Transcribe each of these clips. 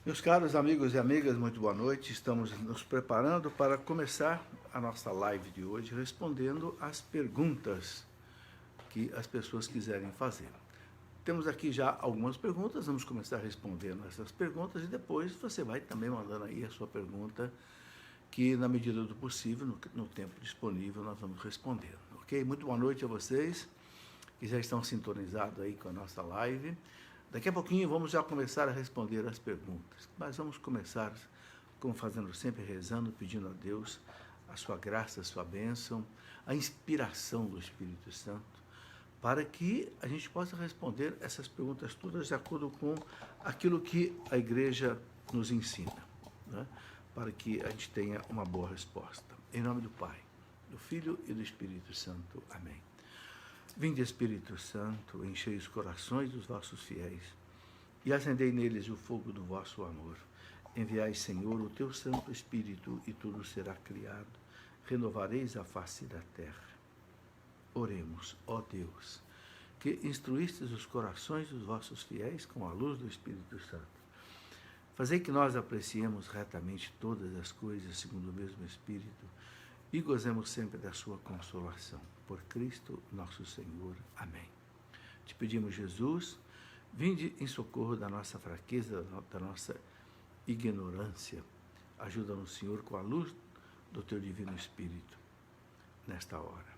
Meus caros amigos e amigas, muito boa noite. Estamos nos preparando para começar a nossa live de hoje, respondendo às perguntas que as pessoas quiserem fazer. Temos aqui já algumas perguntas, vamos começar respondendo essas perguntas e depois você vai também mandando aí a sua pergunta, que na medida do possível, no tempo disponível, nós vamos respondendo, ok? Muito boa noite a vocês que já estão sintonizados aí com a nossa live. Daqui a pouquinho vamos já começar a responder as perguntas, mas vamos começar, como fazendo sempre, rezando, pedindo a Deus a sua graça, a sua bênção, a inspiração do Espírito Santo, para que a gente possa responder essas perguntas todas de acordo com aquilo que a igreja nos ensina, né? Para que a gente tenha uma boa resposta. Em nome do Pai, do Filho e do Espírito Santo. Amém. Vinde, Espírito Santo, enchei os corações dos vossos fiéis e acendei neles o fogo do vosso amor. Enviai, Senhor, o teu Santo Espírito e tudo será criado. Renovareis a face da terra. Oremos, ó Deus, que instruístes os corações dos vossos fiéis com a luz do Espírito Santo. Fazei que nós apreciemos retamente todas as coisas segundo o mesmo Espírito e gozemos sempre da sua consolação. Por Cristo nosso Senhor. Amém. Te pedimos, Jesus, vinde em socorro da nossa fraqueza, da nossa ignorância. Ajuda-nos, Senhor, com a luz do teu divino Espírito, nesta hora.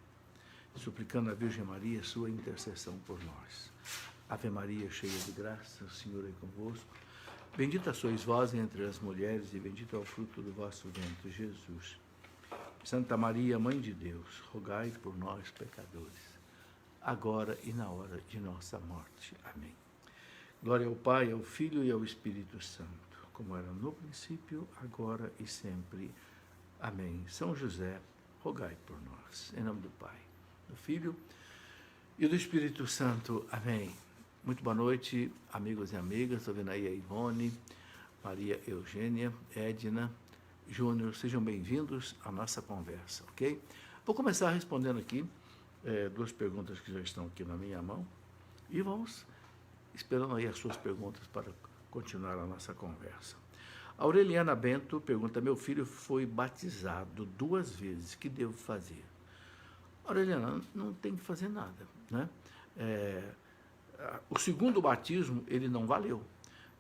Suplicando a Virgem Maria sua intercessão por nós. Ave Maria, cheia de graça, o Senhor é convosco. Bendita sois vós entre as mulheres e bendito é o fruto do vosso ventre, Jesus. Santa Maria, Mãe de Deus, rogai por nós, pecadores, agora e na hora de nossa morte. Amém. Glória ao Pai, ao Filho e ao Espírito Santo, como era no princípio, agora e sempre. Amém. São José, rogai por nós. Em nome do Pai, do Filho e do Espírito Santo. Amém. Muito boa noite, amigos e amigas. Estou vendo aí a Ivone, Maria Eugênia, Edna, Júnior, sejam bem-vindos à nossa conversa, ok? Vou começar respondendo aqui duas perguntas que já estão aqui na minha mão e vamos esperando aí as suas perguntas para continuar a nossa conversa. A Aureliana Bento pergunta: meu filho foi batizado 2 vezes, o que devo fazer? Aureliana, não tem que fazer nada, né? O segundo batismo, ele não valeu,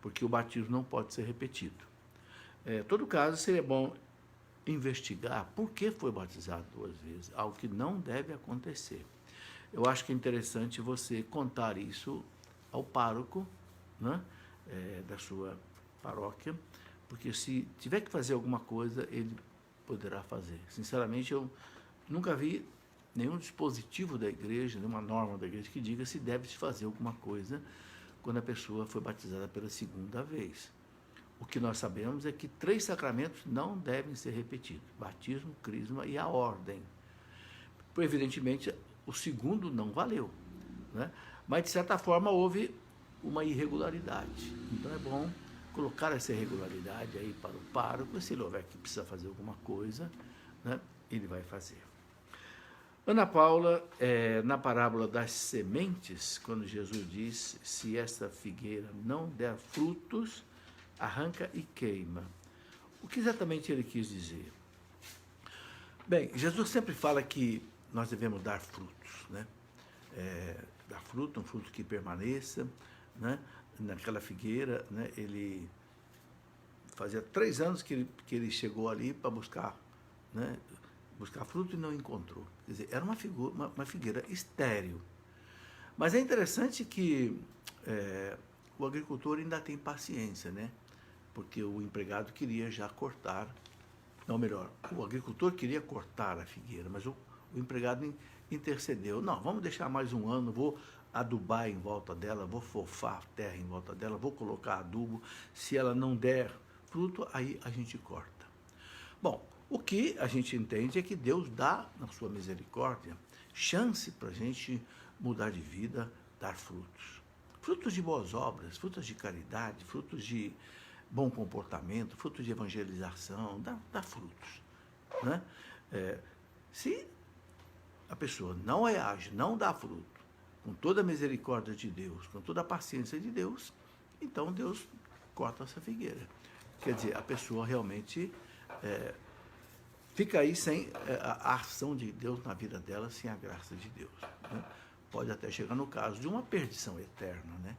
porque o batismo não pode ser repetido. Em todo caso, seria bom investigar por que foi batizado 2 vezes, algo que não deve acontecer. Eu acho que é interessante você contar isso ao pároco, né, da sua paróquia, porque se tiver que fazer alguma coisa, ele poderá fazer. Sinceramente, eu nunca vi nenhum dispositivo da igreja, nenhuma norma da igreja que diga se deve se fazer alguma coisa quando a pessoa foi batizada pela segunda vez. O que nós sabemos é que 3 sacramentos não devem ser repetidos: batismo, crisma e a ordem. Evidentemente, o segundo não valeu, né? Mas, de certa forma, houve uma irregularidade. Então, é bom colocar essa irregularidade aí para o pároco, e se ele houver que precisa fazer alguma coisa, né, ele vai fazer. Ana Paula, na parábola das sementes, quando Jesus diz: se esta figueira não der frutos, arranca e queima. O que exatamente ele quis dizer? Bem, Jesus sempre fala que nós devemos dar frutos, né? Dar fruto, um fruto que permaneça, né? Naquela figueira, né? Ele fazia 3 anos que ele chegou ali para buscar, né? Buscar fruto e não encontrou. Quer dizer, era uma figueira estéril. Mas é interessante que o agricultor ainda tem paciência, né? Porque o empregado queria já cortar, não, melhor, o agricultor queria cortar a figueira, mas o empregado intercedeu. Não, vamos deixar mais 1 ano, vou adubar em volta dela, vou fofar a terra em volta dela, vou colocar adubo. Se ela não der fruto, aí a gente corta. Bom, o que a gente entende é que Deus dá, na sua misericórdia, chance para a gente mudar de vida, dar frutos. Frutos de boas obras, frutos de caridade, frutos de bom comportamento, frutos de evangelização, dá frutos, né? Se a pessoa não reage, não dá fruto, com toda a misericórdia de Deus, com toda a paciência de Deus, então Deus corta essa figueira. Quer dizer, a pessoa realmente fica aí sem a ação de Deus na vida dela, sem a graça de Deus, né? Pode até chegar no caso de uma perdição eterna, né?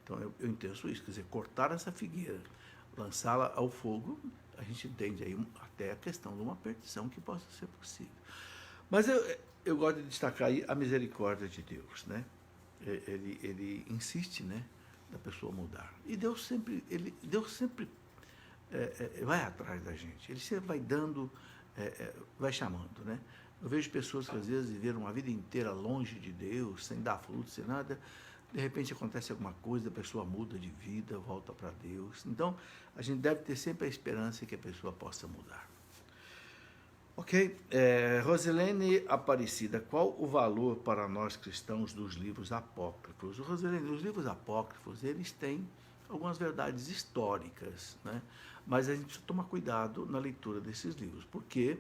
Então, eu entendo isso, quer dizer, cortar essa figueira, lançá-la ao fogo, a gente entende aí até a questão de uma perdição que possa ser possível. Mas eu gosto de destacar aí a misericórdia de Deus, né? Ele insiste, né, da pessoa mudar. E Deus sempre vai atrás da gente. Ele sempre vai dando, vai chamando, né? Eu vejo pessoas que às vezes viveram uma vida inteira longe de Deus, sem dar fruto, sem nada. De repente acontece alguma coisa, a pessoa muda de vida, volta para Deus. Então, a gente deve ter sempre a esperança que a pessoa possa mudar. Ok? Rosilene Aparecida, qual o valor para nós cristãos dos livros apócrifos? Rosilene, os livros apócrifos, eles têm algumas verdades históricas, né? Mas a gente precisa tomar cuidado na leitura desses livros, porque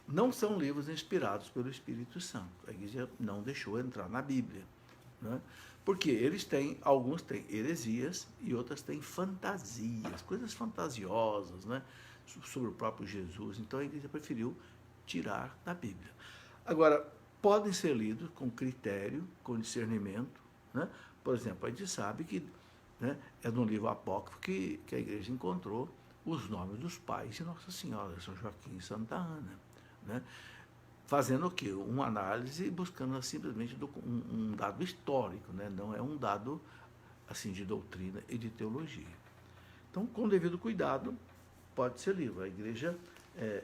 não são livros inspirados pelo Espírito Santo. A igreja não deixou entrar na Bíblia, né? Porque alguns têm heresias e outras têm fantasias, coisas fantasiosas, né, sobre o próprio Jesus. Então a igreja preferiu tirar da Bíblia. Agora, podem ser lidos com critério, com discernimento, né? Por exemplo, a gente sabe que, né, é no livro apócrifo que a igreja encontrou os nomes dos pais de Nossa Senhora, São Joaquim e Santa Ana, né? Fazendo o quê? Uma análise buscando simplesmente um dado histórico, né? Não é um dado assim, de doutrina e de teologia. Então, com devido cuidado, pode ser lido. A igreja,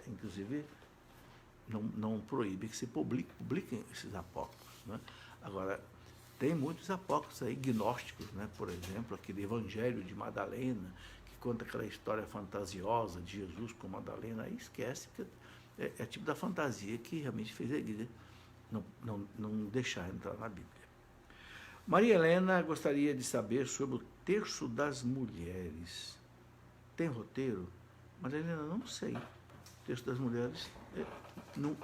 inclusive, não proíbe que se publiquem esses apócrifos, né? Agora, tem muitos apócrifos aí, gnósticos, né? Por exemplo, aquele Evangelho de Madalena, que conta aquela história fantasiosa de Jesus com Madalena, aí esquece que é tipo da fantasia que realmente fez a igreja não deixar entrar na Bíblia. Maria Helena gostaria de saber sobre o terço das mulheres. Tem roteiro? Maria Helena, não sei. O terço das mulheres, não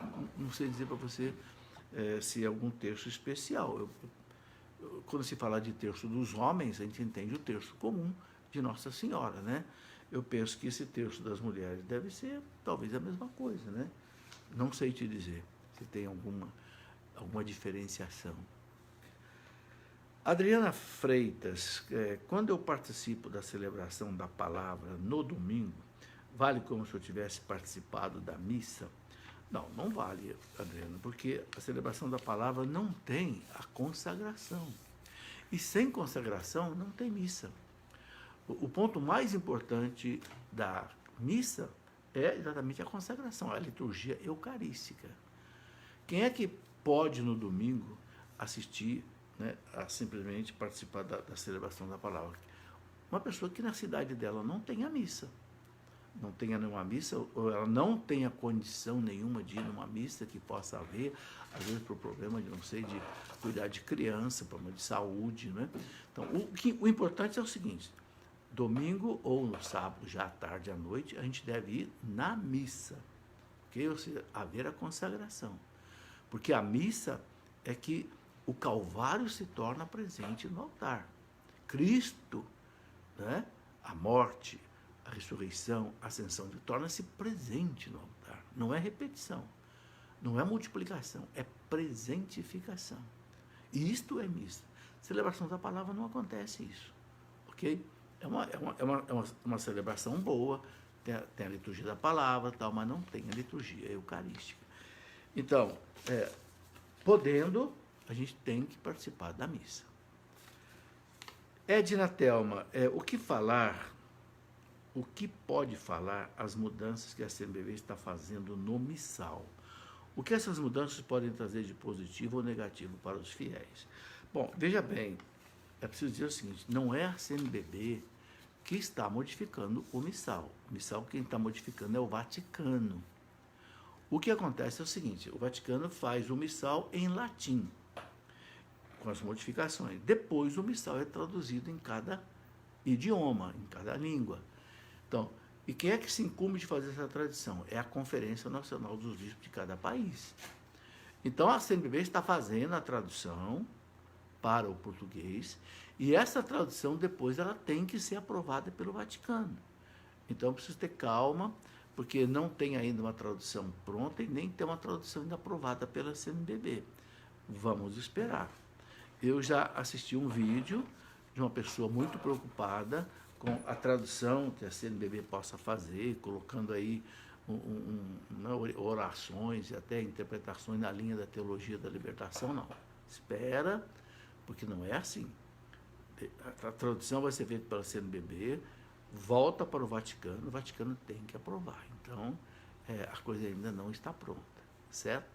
sei dizer para você se é algum terço especial. Quando se fala de terço dos homens, a gente entende o terço comum de Nossa Senhora, né? Eu penso que esse terço das mulheres deve ser talvez a mesma coisa, né? Não sei te dizer se tem alguma diferenciação. Adriana Freitas, quando eu participo da celebração da palavra no domingo, vale como se eu tivesse participado da missa? Não vale, Adriana, porque a celebração da palavra não tem a consagração. E sem consagração não tem missa. O ponto mais importante da missa é exatamente a consagração, a liturgia eucarística. Quem é que pode no domingo assistir, né, a simplesmente participar da celebração da palavra? Uma pessoa que na cidade dela não tenha missa, não tenha nenhuma missa, ou ela não tenha condição nenhuma de ir numa missa que possa haver, às vezes por problema de, não sei, de cuidar de criança, problema de saúde, né? Então, o importante é o seguinte: domingo ou no sábado, já à tarde, à noite, a gente deve ir na missa, okay? Ou seja, haver a consagração. Porque a missa é que o Calvário se torna presente no altar. Cristo, né, a morte, a ressurreição, a ascensão, torna-se presente no altar. Não é repetição, não é multiplicação, é presentificação. E isto é missa. Celebração da palavra não acontece isso, ok? É uma celebração boa, tem a liturgia da palavra, tal, mas não tem a liturgia eucarística. Então, podendo, a gente tem que participar da missa. Edna Thelma, o que pode falar as mudanças que a CNBB está fazendo no missal? O que essas mudanças podem trazer de positivo ou negativo para os fiéis? Bom, veja bem, é preciso dizer o seguinte: não é a CNBB que está modificando o missal. O missal quem está modificando é o Vaticano. O que acontece é o seguinte: o Vaticano faz o missal em latim, com as modificações. Depois o missal é traduzido em cada idioma, em cada língua. Então, e quem é que se incumbe de fazer essa tradução? É a Conferência Nacional dos Bispos de cada país. Então, a CNBB está fazendo a tradução para o português E essa tradução, depois, ela tem que ser aprovada pelo Vaticano. Então, preciso ter calma, porque não tem ainda uma tradução pronta e nem tem uma tradução ainda aprovada pela CNBB. Vamos esperar. Eu já assisti um vídeo de uma pessoa muito preocupada com a tradução que a CNBB possa fazer, colocando aí orações e até interpretações na linha da teologia da libertação. Não. Espera, porque não é assim. A tradução vai ser feita pela CNBB, volta para o Vaticano tem que aprovar. Então, a coisa ainda não está pronta, certo?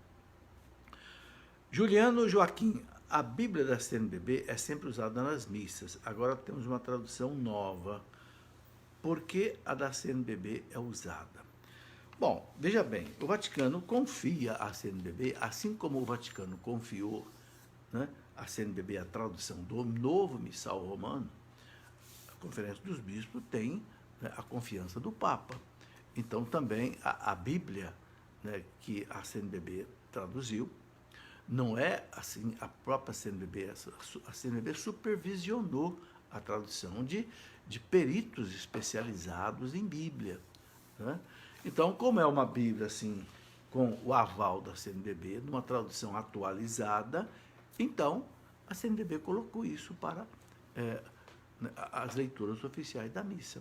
Juliano Joaquim, a Bíblia da CNBB é sempre usada nas missas. Agora temos uma tradução nova. Por que a da CNBB é usada? Bom, veja bem, o Vaticano confia a CNBB, assim como o Vaticano confiou, né, a CNBB, a tradução do Novo Missal Romano. A Conferência dos Bispos tem, né, a confiança do Papa. Então, também a Bíblia, né, que a CNBB traduziu, não é assim a própria CNBB. A CNBB supervisionou a tradução de peritos especializados em Bíblia, né? Então, como é uma Bíblia assim, com o aval da CNBB, numa tradução atualizada, então a CNBB colocou isso para as leituras oficiais da missa.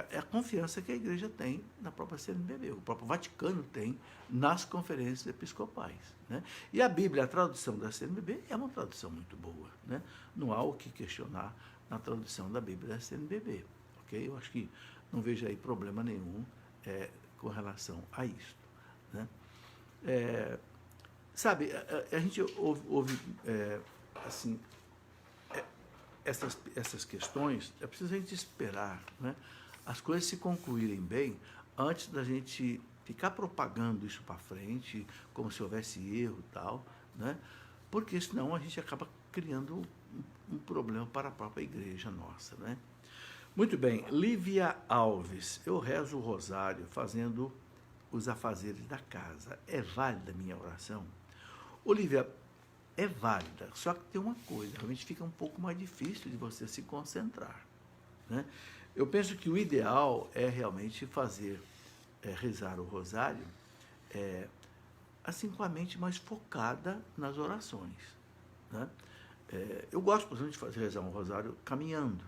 É a confiança que a Igreja tem na própria CNBB, o próprio Vaticano tem nas conferências episcopais, né? E a Bíblia, a tradução da CNBB, é uma tradução muito boa, né? Não há o que questionar na tradução da Bíblia da CNBB, ok? Eu acho que não vejo aí problema nenhum com relação a isso, né? Sabe, a gente ouve assim, essas questões, é preciso a gente esperar, né, as coisas se concluírem bem antes da gente ficar propagando isso para frente, como se houvesse erro e tal, né, porque senão a gente acaba criando um problema para a própria igreja nossa, né. Muito bem, Lívia Alves, eu rezo o rosário fazendo os afazeres da casa. É válida a minha oração? Olívia, é válida, só que tem uma coisa, realmente fica um pouco mais difícil de você se concentrar, né? Eu penso que o ideal é realmente rezar o rosário, assim com a mente mais focada nas orações, né? Eu gosto, por exemplo, de rezar um rosário caminhando,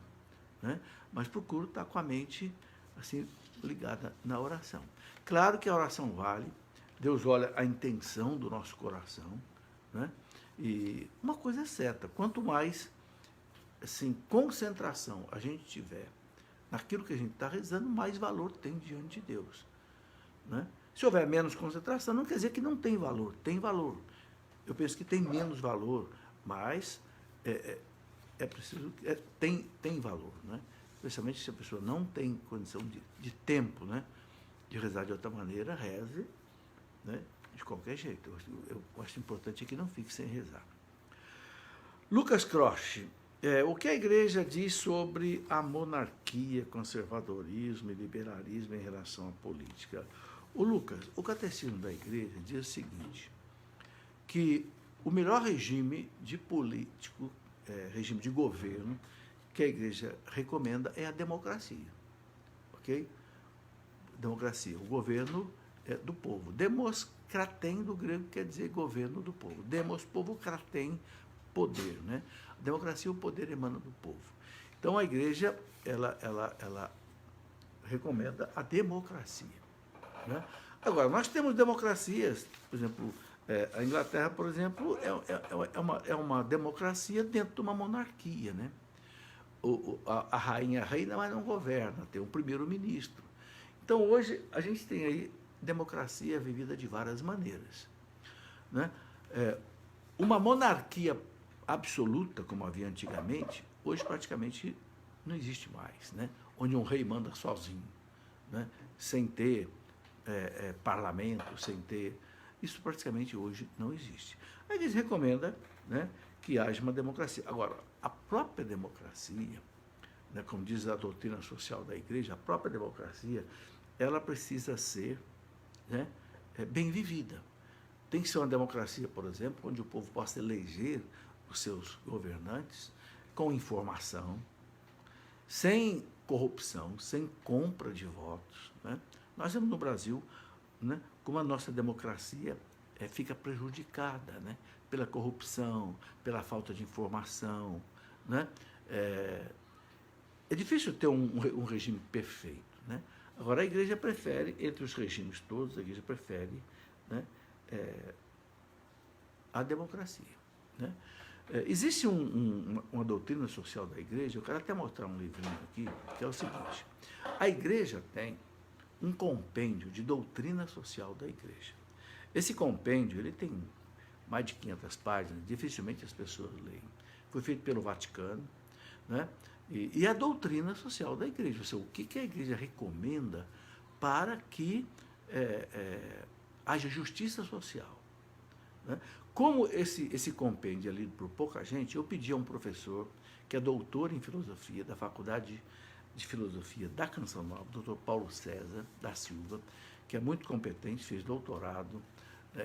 né? Mas procuro estar com a mente assim ligada na oração. Claro que a oração vale, Deus olha a intenção do nosso coração, né? E uma coisa é certa, quanto mais assim, concentração a gente tiver naquilo que a gente está rezando, mais valor tem diante de Deus, né? Se houver menos concentração, não quer dizer que não tem valor, tem valor. Eu penso que tem menos valor, mas preciso, tem valor, né? Especialmente se a pessoa não tem condição de tempo, né, de rezar de outra maneira, reze, né, de qualquer jeito. Eu acho importante que não fique sem rezar. Lucas Croce, o que a Igreja diz sobre a monarquia, conservadorismo e liberalismo em relação à política? O Lucas, o Catecismo da Igreja diz o seguinte, que o melhor regime de político, regime de governo, que a Igreja recomenda é a democracia, ok? Democracia, o governo do povo. Demos kraten, do grego, quer dizer governo do povo. Demos, povo, kraten, poder, né? A democracia, o poder emana do povo. Então, a Igreja, ela recomenda a democracia, né? Agora, nós temos democracias, por exemplo, a Inglaterra, por exemplo, é uma democracia dentro de uma monarquia, né? A rainha reina, mas não governa, tem um primeiro-ministro. Então, hoje, a gente tem aí democracia vivida de várias maneiras, né? Uma monarquia absoluta, como havia antigamente, hoje praticamente não existe mais, né? Onde um rei manda sozinho, né? Sem ter parlamento, sem ter... Isso praticamente hoje não existe. A Igreja recomenda, né, que haja uma democracia. Agora, a própria democracia, né, como diz a doutrina social da Igreja, a própria democracia, ela precisa ser, né, bem vivida. Tem que ser uma democracia, por exemplo, onde o povo possa eleger os seus governantes com informação, sem corrupção, sem compra de votos, né? Nós vemos no Brasil, né, como a nossa democracia fica prejudicada, né, pela corrupção, pela falta de informação, né? É difícil ter um regime perfeito, né? Agora, a igreja prefere, entre os regimes todos, a igreja prefere, né, a democracia, né? Existe uma doutrina social da igreja, eu quero até mostrar um livrinho aqui, que é o seguinte: a igreja tem um compêndio de doutrina social da igreja. Esse compêndio, ele tem mais de 500 páginas, dificilmente as pessoas leem. Foi feito pelo Vaticano, né? E a doutrina social da igreja, ou seja, o que a igreja recomenda para que haja justiça social, né? Como esse compêndio é lido por pouca gente, eu pedi a um professor que é doutor em filosofia, da Faculdade de Filosofia da Canção Nova, doutor Paulo César da Silva, que é muito competente, fez doutorado,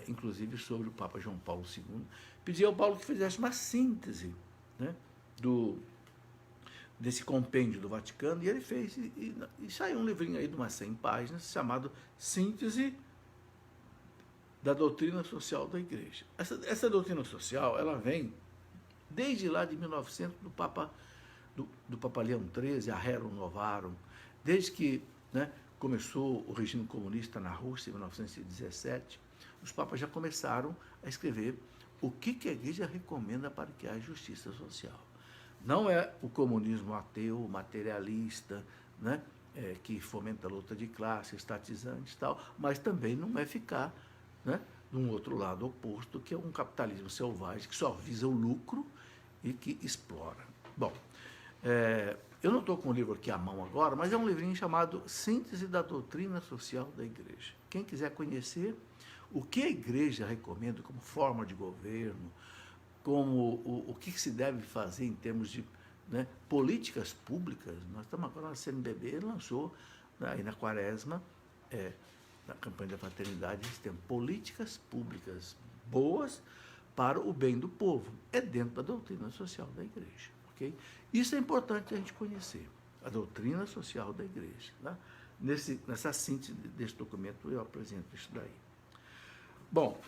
inclusive sobre o Papa João Paulo II. Pedi ao Paulo que fizesse uma síntese, né, desse compêndio do Vaticano, e ele fez, e saiu um livrinho aí de umas 100 páginas, chamado Síntese da Doutrina Social da Igreja. Essa doutrina social, ela vem desde lá de 1900, do Papa Leão XIII, a Rerum Novarum, desde que, né, começou o regime comunista na Rússia, em 1917, os papas já começaram a escrever o que a igreja recomenda para que haja justiça social. Não é o comunismo ateu, materialista, né, que fomenta a luta de classe, estatizante e tal, mas também não é ficar, né, de um outro lado oposto, que é um capitalismo selvagem, que só visa o lucro e que explora. Bom, eu não estou com o livro aqui à mão agora, mas é um livrinho chamado Síntese da Doutrina Social da Igreja. Quem quiser conhecer o que a igreja recomenda como forma de governo, como o que se deve fazer em termos de, né, políticas públicas. Nós estamos agora na CNBB, lançou, né, aí na Quaresma, na campanha da fraternidade, eles têm políticas públicas boas para o bem do povo. É dentro da doutrina social da igreja. Okay? Isso é importante a gente conhecer, a doutrina social da igreja. Né? Nessa síntese desse documento, eu apresento isso daí. Bom,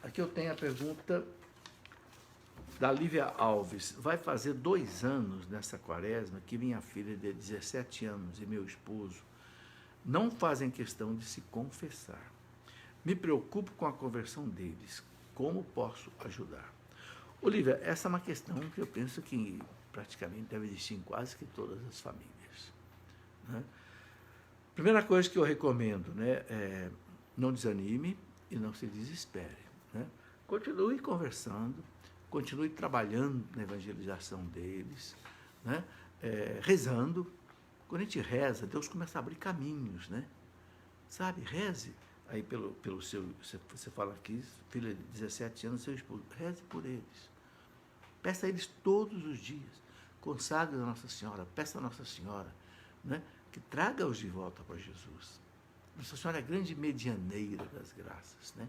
aqui eu tenho a pergunta da Lívia Alves. Vai fazer 2 anos nessa quaresma que minha filha de 17 anos e meu esposo não fazem questão de se confessar. Me preocupo com a conversão deles. Como posso ajudar? Olívia, essa é uma questão que eu penso que praticamente deve existir em quase que todas as famílias. Né? Primeira coisa que eu recomendo, né, não desanime e não se desespere. Né? Continue conversando, continue trabalhando na evangelização deles, né? Rezando. Quando a gente reza, Deus começa a abrir caminhos, né? Sabe, reze. Aí pelo seu, você fala aqui, filha de 17 anos, seu esposo, reze por eles. Peça a eles todos os dias. Consagre a Nossa Senhora, peça a Nossa Senhora, né, que traga-os de volta para Jesus. Nossa Senhora é a grande medianeira das graças, né?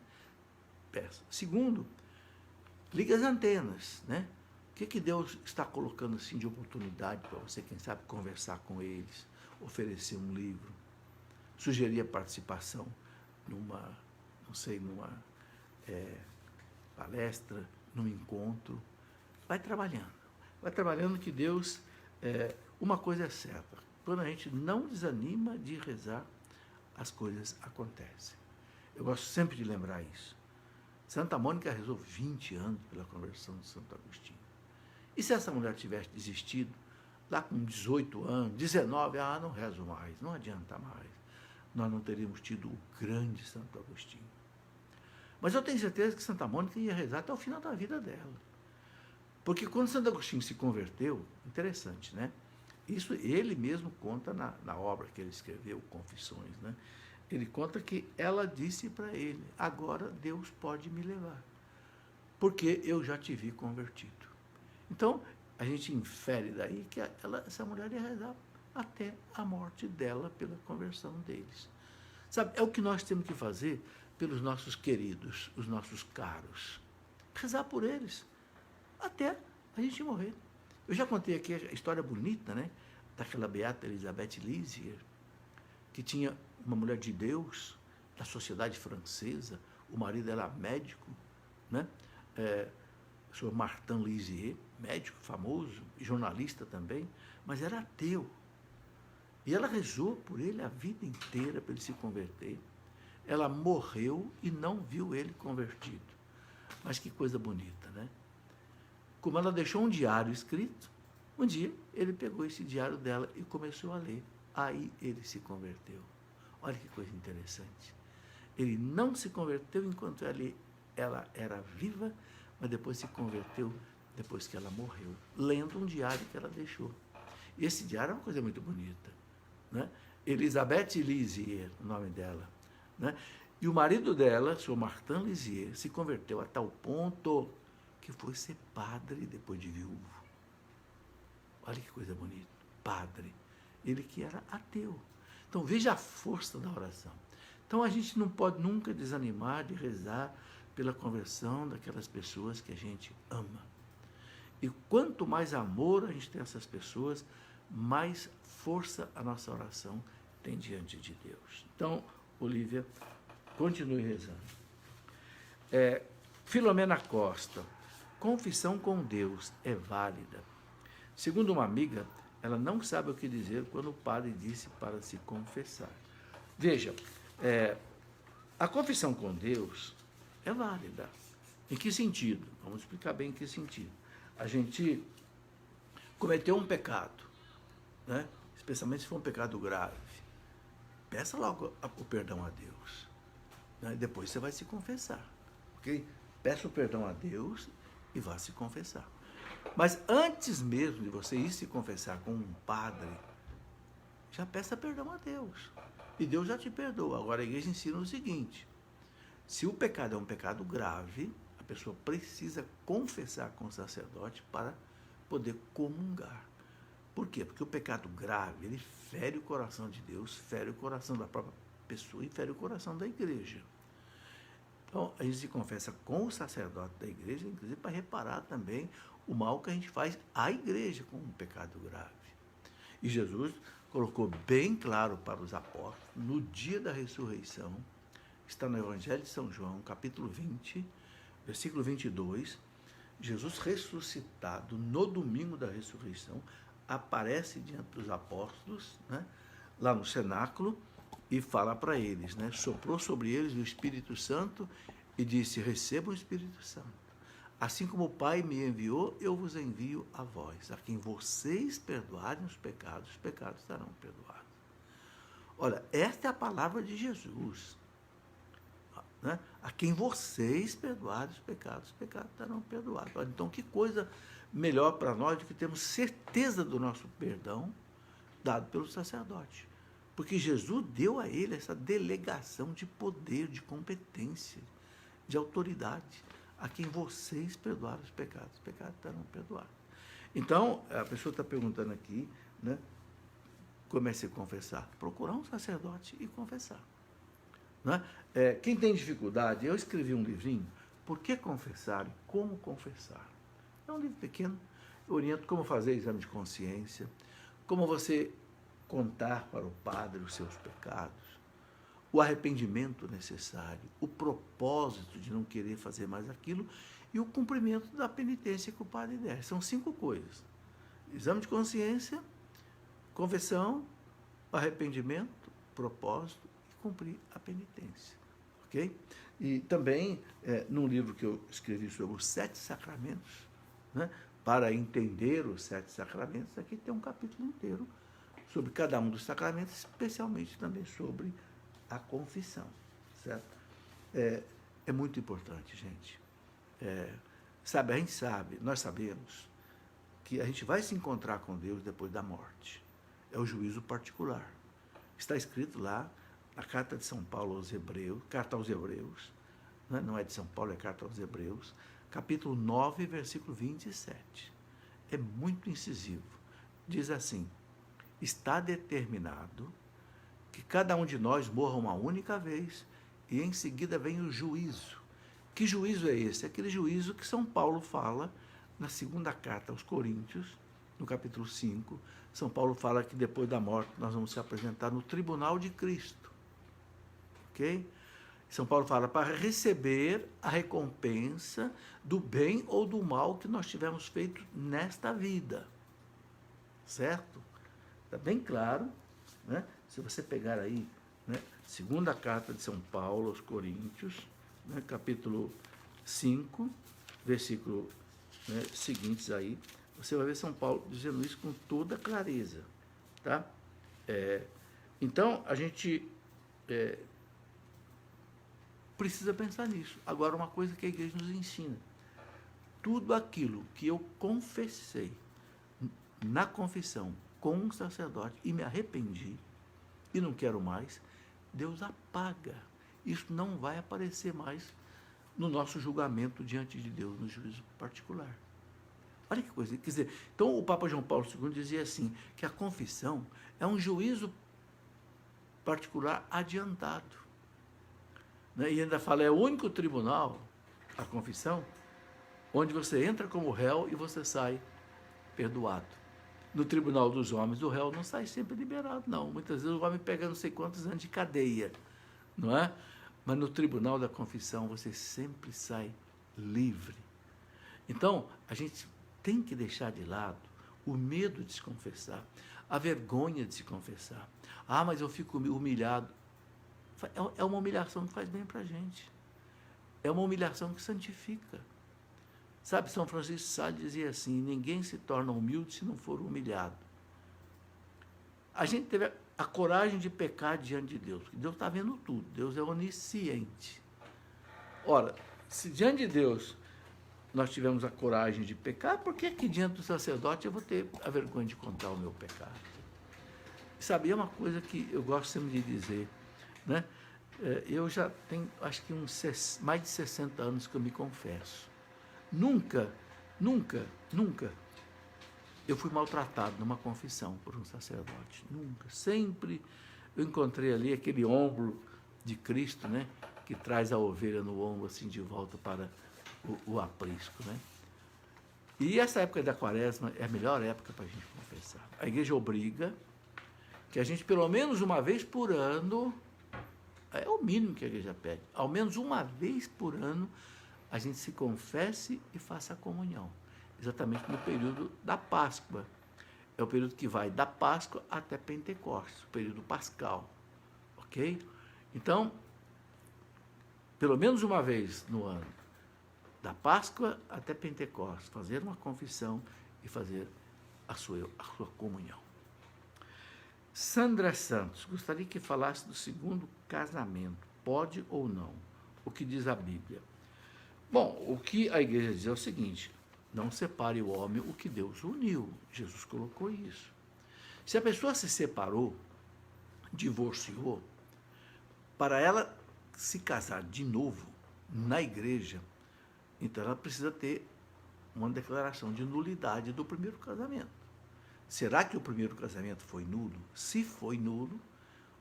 Peça. Segundo, ligue as antenas, né? O que Deus está colocando assim de oportunidade para você, quem sabe, conversar com eles, oferecer um livro, sugerir a participação numa palestra, num encontro. Vai trabalhando que Deus, uma coisa é certa, quando a gente não desanima de rezar, as coisas acontecem. Eu gosto sempre de lembrar isso. Santa Mônica rezou 20 anos pela conversão de Santo Agostinho. E se essa mulher tivesse desistido, lá com 18 anos, 19, não rezo mais, não adianta mais, nós não teríamos tido o grande Santo Agostinho. Mas eu tenho certeza que Santa Mônica ia rezar até o final da vida dela. Porque quando Santo Agostinho se converteu, interessante, né? Isso ele mesmo conta na obra que ele escreveu, Confissões, né? Ele conta que ela disse para ele, agora Deus pode me levar, porque eu já te vi convertido. Então, a gente infere daí que essa mulher ia rezar até a morte dela pela conversão deles. Sabe, é o que nós temos que fazer pelos nossos queridos, os nossos caros. Rezar por eles, até a gente ia morrer. Eu já contei aqui a história bonita, né? Daquela beata Elizabeth Lisier, que tinha uma mulher de Deus, da sociedade francesa, o marido era médico, né? O senhor Martin Lisier, médico famoso, jornalista também, mas era ateu. E ela rezou por ele a vida inteira para ele se converter. Ela morreu e não viu ele convertido. Mas que coisa bonita, né? Como ela deixou um diário escrito, um dia ele pegou esse diário dela e começou a ler. Aí ele se converteu. Olha que coisa interessante. Ele não se converteu enquanto ela era viva, mas depois se converteu depois que ela morreu, lendo um diário que ela deixou. E esse diário é uma coisa muito bonita, né? Elizabeth Lisier, o nome dela, né? E o marido dela, o senhor Martin Lisier, se converteu a tal ponto que foi ser padre depois de viúvo. Olha que coisa bonita, padre. Ele que era ateu. Então veja a força da oração. Então a gente não pode nunca desanimar de rezar pela conversão daquelas pessoas que a gente ama. E quanto mais amor a gente tem a essas pessoas, mais força a nossa oração tem diante de Deus. Então, Olívia, continue rezando. Filomena Costa, confissão com Deus é válida. Segundo uma amiga, ela não sabe o que dizer quando o padre disse para se confessar. Veja, a confissão com Deus é válida. Em que sentido? Vamos explicar bem em que sentido. A gente cometeu um pecado, né? Especialmente se for um pecado grave. Peça logo o perdão a Deus, né? Depois você vai se confessar, ok? Peça o perdão a Deus e vá se confessar. Mas antes mesmo de você ir se confessar com um padre, já peça perdão a Deus. E Deus já te perdoa. Agora a igreja ensina o seguinte: se o pecado é um pecado grave, a pessoa precisa confessar com o sacerdote para poder comungar. Por quê? Porque o pecado grave, ele fere o coração de Deus, fere o coração da própria pessoa e fere o coração da igreja. Então, a gente se confessa com o sacerdote da igreja, inclusive para reparar também o mal que a gente faz à igreja com um pecado grave. E Jesus colocou bem claro para os apóstolos, no dia da ressurreição, está no Evangelho de São João, capítulo 20, versículo 22, Jesus ressuscitado no domingo da ressurreição, aparece diante dos apóstolos, né, lá no cenáculo, e fala para eles, né, soprou sobre eles o Espírito Santo e disse: recebam o Espírito Santo. Assim como o Pai me enviou, eu vos envio a vós. A quem vocês perdoarem os pecados estarão perdoados. Olha, esta é a palavra de Jesus. Né? A quem vocês perdoarem os pecados estarão perdoados. Olha, então, que coisa melhor para nós do que termos certeza do nosso perdão dado pelo sacerdote. Porque Jesus deu a ele essa delegação de poder, de competência, de autoridade. A quem vocês perdoarem os pecados estarão perdoados. Então, a pessoa está perguntando aqui, né, como é se confessar? Procurar um sacerdote e confessar. Né? Quem tem dificuldade, eu escrevi um livrinho, Por que confessar e como confessar? É um livro pequeno, eu oriento como fazer exame de consciência, como você contar para o padre os seus pecados, o arrependimento necessário, o propósito de não querer fazer mais aquilo e o cumprimento da penitência que o padre der. São 5 coisas: exame de consciência, confissão, arrependimento, propósito e cumprir a penitência. Ok? E também, num livro que eu escrevi sobre os 7 sacramentos, né, para entender os 7 sacramentos, aqui tem um capítulo inteiro sobre cada um dos sacramentos, especialmente também sobre a confissão, certo? É muito importante, gente. A gente sabe, nós sabemos que a gente vai se encontrar com Deus depois da morte. É o juízo particular. Está escrito lá na carta de São Paulo aos Hebreus, carta aos Hebreus, né? Não é de São Paulo, é carta aos Hebreus, capítulo 9, versículo 27. É muito incisivo. Diz assim: está determinado que cada um de nós morra uma única vez e em seguida vem o juízo. Que juízo é esse? É aquele juízo que São Paulo fala na segunda carta aos Coríntios, no capítulo 5, São Paulo fala que depois da morte nós vamos se apresentar no tribunal de Cristo. Ok? São Paulo fala para receber a recompensa do bem ou do mal que nós tivermos feito nesta vida. Certo? Está bem claro, né? Se você pegar aí, né, segunda carta de São Paulo aos Coríntios, né, capítulo 5, versículo, né, seguintes aí, você vai ver São Paulo dizendo isso com toda clareza. Tá? Então, a gente precisa pensar nisso. Agora, uma coisa que a igreja nos ensina: tudo aquilo que eu confessei na confissão com um sacerdote e me arrependi e não quero mais, Deus apaga. Isso não vai aparecer mais no nosso julgamento diante de Deus, no juízo particular. Olha que coisa. Quer dizer, então o Papa João Paulo II dizia assim, que a confissão é um juízo particular adiantado. Né? E ainda fala, é o único tribunal, a confissão, onde você entra como réu e você sai perdoado. No tribunal dos homens, o réu não sai sempre liberado, não. Muitas vezes o homem pega não sei quantos anos de cadeia, não é? Mas no tribunal da confissão você sempre sai livre. Então, a gente tem que deixar de lado o medo de se confessar, a vergonha de se confessar. Ah, mas eu fico humilhado. É uma humilhação que faz bem para a gente. É uma humilhação que santifica. Sabe, São Francisco de Sales dizia assim, ninguém se torna humilde se não for humilhado. A gente teve a coragem de pecar diante de Deus, porque Deus está vendo tudo, Deus é onisciente. Ora, se diante de Deus nós tivemos a coragem de pecar, por que aqui diante do sacerdote eu vou ter a vergonha de contar o meu pecado? Sabe, é uma coisa que eu gosto sempre de dizer, né? Eu já tenho, acho que mais de 60 anos que eu me confesso. Nunca eu fui maltratado numa confissão por um sacerdote. Nunca. Sempre eu encontrei ali aquele ombro de Cristo, né? Que traz a ovelha no ombro, assim, de volta para o aprisco, né? E essa época da quaresma é a melhor época para a gente confessar. A igreja obriga que a gente, pelo menos uma vez por ano, é o mínimo que a igreja pede, ao menos uma vez por ano, a gente se confesse e faça a comunhão. Exatamente no período da Páscoa. É o período que vai da Páscoa até Pentecostes, o período pascal. Ok? Então, pelo menos uma vez no ano, da Páscoa até Pentecostes, fazer uma confissão e fazer a sua comunhão. Sandra Santos, gostaria que falasse do segundo casamento. Pode ou não? O que diz a Bíblia? Bom, o que a igreja diz é o seguinte, não separe o homem o que Deus uniu. Jesus colocou isso. Se a pessoa se separou, divorciou, para ela se casar de novo na igreja, então ela precisa ter uma declaração de nulidade do primeiro casamento. Será que o primeiro casamento foi nulo? Se foi nulo,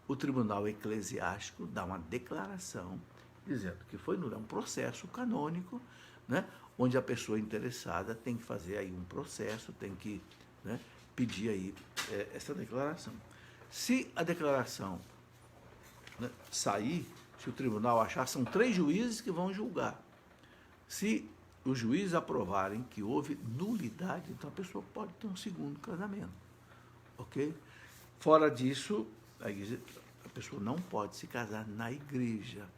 o tribunal eclesiástico dá uma declaração dizendo que foi nulo. É um processo canônico, né, onde a pessoa interessada tem que fazer aí um processo, tem que, né, pedir aí essa declaração. Se a declaração, né, sair, se o tribunal achar, são 3 juízes que vão julgar. Se os juízes aprovarem que houve nulidade, então a pessoa pode ter um segundo casamento. Ok? Fora disso, a pessoa não pode se casar na igreja.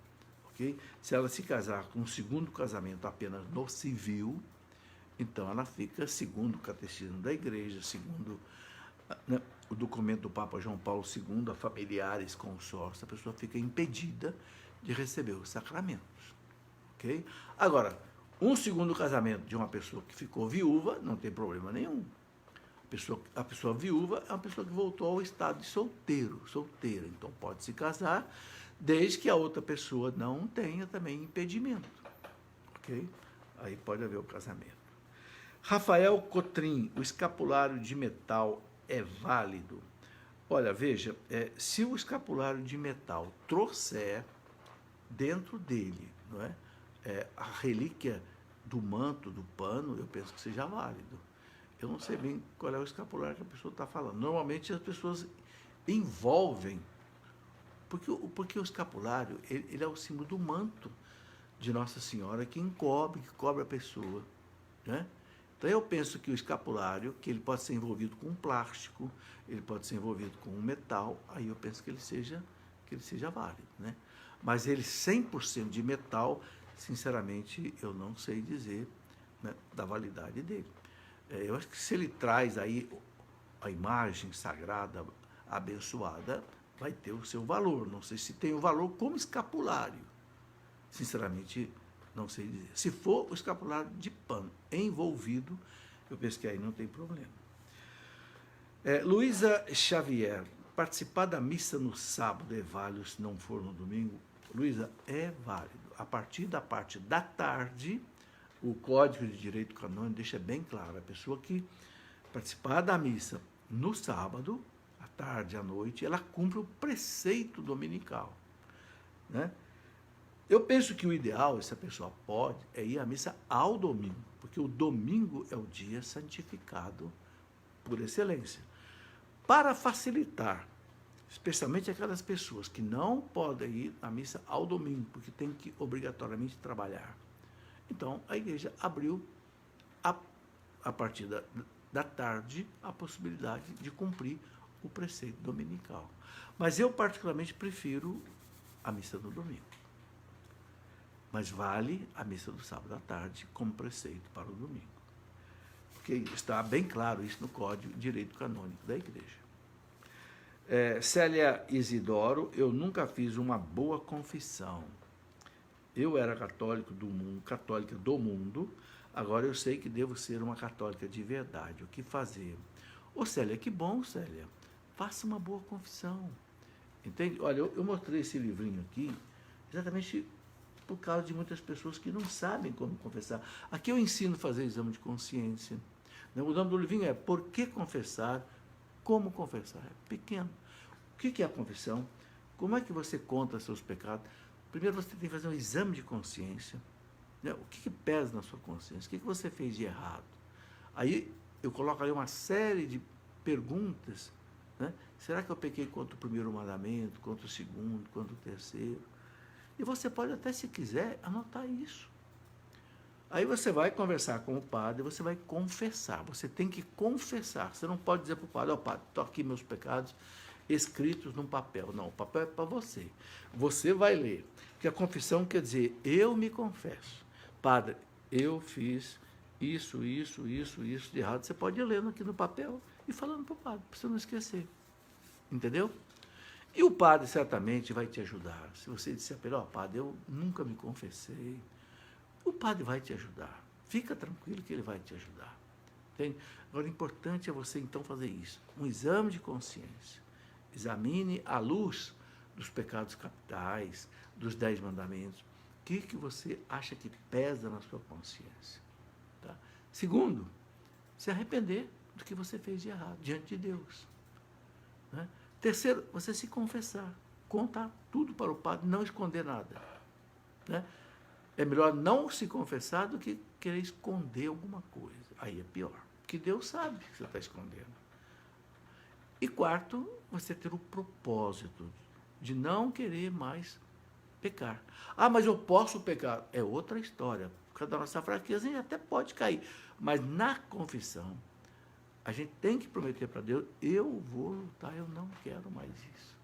Okay? Se ela se casar com um segundo casamento apenas no civil, então ela fica segundo o catecismo da igreja, segundo, né, o documento do Papa João Paulo II, a familiares consórcios, a pessoa fica impedida de receber os sacramentos. Okay? Agora, um segundo casamento de uma pessoa que ficou viúva, não tem problema nenhum. A pessoa viúva é uma pessoa que voltou ao estado de solteira, então pode se casar, desde que a outra pessoa não tenha também impedimento. Ok? Aí pode haver o casamento. Rafael Cotrim, o escapulário de metal é válido? Olha, veja, se o escapulário de metal trouxer dentro dele, não é, a relíquia do manto, do pano, eu penso que seja válido. Eu não sei bem qual é o escapulário que a pessoa está falando. Normalmente as pessoas envolvem, porque o escapulário ele é o símbolo do manto de Nossa Senhora que cobre a pessoa, né? Então eu penso que o escapulário, que ele pode ser envolvido com um plástico, ele pode ser envolvido com um metal, aí eu penso que ele seja válido, né? Mas ele 100% de metal, sinceramente, eu não sei dizer, né, da validade dele. Eu acho que se ele traz aí a imagem sagrada, abençoada, vai ter o seu valor. Não sei se tem o valor como escapulário. Sinceramente, não sei dizer. Se for o escapulário de pano envolvido, eu penso que aí não tem problema. Luísa Xavier, participar da missa no sábado é válido se não for no domingo? Luísa, é válido. A partir da parte da tarde, o Código de Direito Canônico deixa bem claro, a pessoa que participar da missa no sábado, à tarde, à noite, ela cumpre o preceito dominical, né? Eu penso que o ideal, se a pessoa pode, é ir à missa ao domingo, porque o domingo é o dia santificado por excelência. Para facilitar, especialmente aquelas pessoas que não podem ir à missa ao domingo, porque tem que obrigatoriamente trabalhar. Então, a igreja abriu, a partir da tarde, a possibilidade de cumprir o preceito dominical. Mas eu, particularmente, prefiro a missa no domingo. Mas vale a missa do sábado à tarde como preceito para o domingo. Porque está bem claro isso no Código de Direito Canônico da Igreja. Célia Isidoro, eu nunca fiz uma boa confissão. Eu era católica do mundo, agora eu sei que devo ser uma católica de verdade. O que fazer? Ô Célia, que bom, Célia. Faça uma boa confissão. Entende? Olha, eu mostrei esse livrinho aqui exatamente por causa de muitas pessoas que não sabem como confessar. Aqui eu ensino a fazer exame de consciência. O nome do livrinho é Por que Confessar? Como confessar? É pequeno. O que é a confissão? Como é que você conta seus pecados? Primeiro você tem que fazer um exame de consciência. Né? O que pesa na sua consciência? O que você fez de errado? Aí eu coloco ali uma série de perguntas. Né? Será que eu pequei contra o primeiro mandamento, contra o segundo, contra o terceiro? E você pode até, se quiser, anotar isso. Aí você vai conversar com o padre, você vai confessar. Você tem que confessar. Você não pode dizer para o padre, padre, estou aqui meus pecados escritos num papel. Não, o papel é para você. Você vai ler. Porque a confissão quer dizer, eu me confesso. Padre, eu fiz isso de errado. Você pode ir lendo aqui no papel e falando para o padre, para você não esquecer. Entendeu? E o padre certamente vai te ajudar. Se você disser para ele, padre, eu nunca me confessei, o padre vai te ajudar. Fica tranquilo que ele vai te ajudar. Entende? Agora, o importante é você, então, fazer isso. Um exame de consciência. Examine à luz dos pecados capitais, dos 10 mandamentos. O que você acha que pesa na sua consciência? Tá? Segundo, se arrepender do que você fez de errado diante de Deus. Né? Terceiro, você se confessar, contar tudo para o padre, não esconder nada. Né? É melhor não se confessar do que querer esconder alguma coisa. Aí é pior, porque Deus sabe que você está escondendo. E quarto, você ter o propósito de não querer mais pecar. Mas eu posso pecar. É outra história. Por causa da nossa fraqueza, a gente até pode cair. Mas na confissão, a gente tem que prometer para Deus, eu vou lutar, eu não quero mais isso.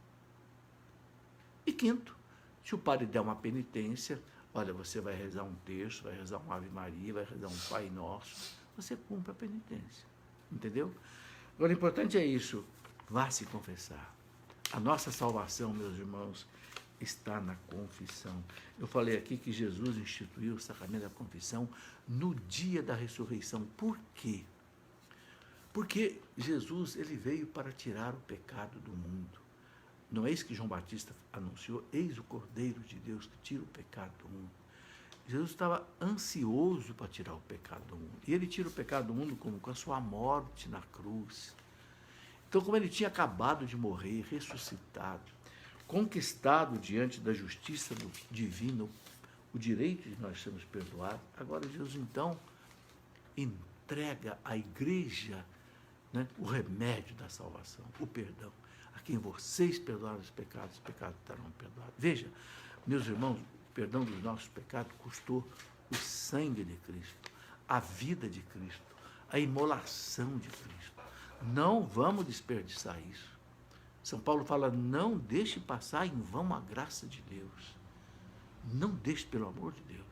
E quinto, se o padre der uma penitência, olha, você vai rezar um terço, vai rezar um Ave Maria, vai rezar um Pai Nosso, você cumpre a penitência. Entendeu? Agora, o importante é isso, vá se confessar. A nossa salvação, meus irmãos, está na confissão. Eu falei aqui que Jesus instituiu o sacramento da confissão no dia da ressurreição. Por quê? Porque Jesus, ele veio para tirar o pecado do mundo. Não é isso que João Batista anunciou? Eis o Cordeiro de Deus que tira o pecado do mundo. Jesus estava ansioso para tirar o pecado do mundo. E ele tira o pecado do mundo como? Com a sua morte na cruz. Então, como ele tinha acabado de morrer, ressuscitado, conquistado diante da justiça divina o direito de nós sermos perdoados. Agora Jesus, então, entrega à igreja, né, o remédio da salvação, o perdão. A quem vocês perdoaram os pecados estarão perdoados. Veja, meus irmãos, o perdão dos nossos pecados custou o sangue de Cristo, a vida de Cristo, a imolação de Cristo. Não vamos desperdiçar isso. São Paulo fala, não deixe passar em vão a graça de Deus. Não deixe, pelo amor de Deus.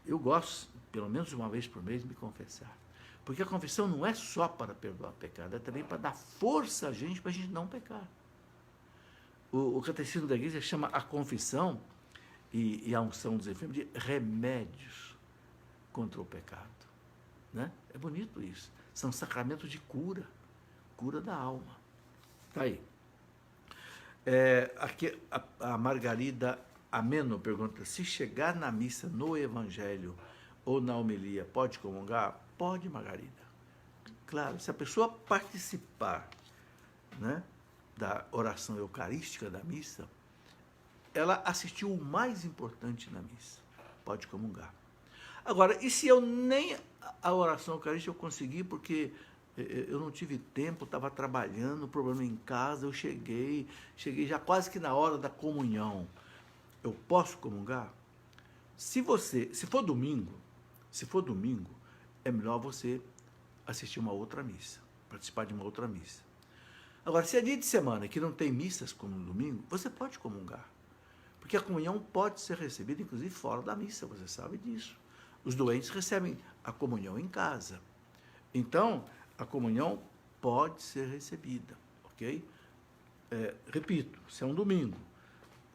Eu gosto, pelo menos uma vez por mês, de me confessar. Porque a confissão não é só para perdoar pecado, é também para dar força a gente para a gente não pecar. O catecismo da igreja chama a confissão e a unção dos enfermos de remédios contra o pecado. Né? É bonito isso. São sacramentos de cura da alma. Está aí. Aqui a Margarida Ameno pergunta, se chegar na missa, no evangelho ou na homilia, pode comungar? Pode, Margarida. Claro, se a pessoa participar, né, da oração eucarística da missa, ela assistiu o mais importante na missa. Pode comungar. Agora, e se eu nem a oração eucarística eu consegui, porque eu não tive tempo, estava trabalhando, problema em casa, eu cheguei já quase que na hora da comunhão. Eu posso comungar? Se for domingo, é melhor você assistir uma outra missa, participar de uma outra missa. Agora, se é dia de semana que não tem missas como no domingo, você pode comungar. Porque a comunhão pode ser recebida, inclusive, fora da missa, você sabe disso. Os doentes recebem a comunhão em casa. Então, a comunhão pode ser recebida, ok? Repito, se é um domingo,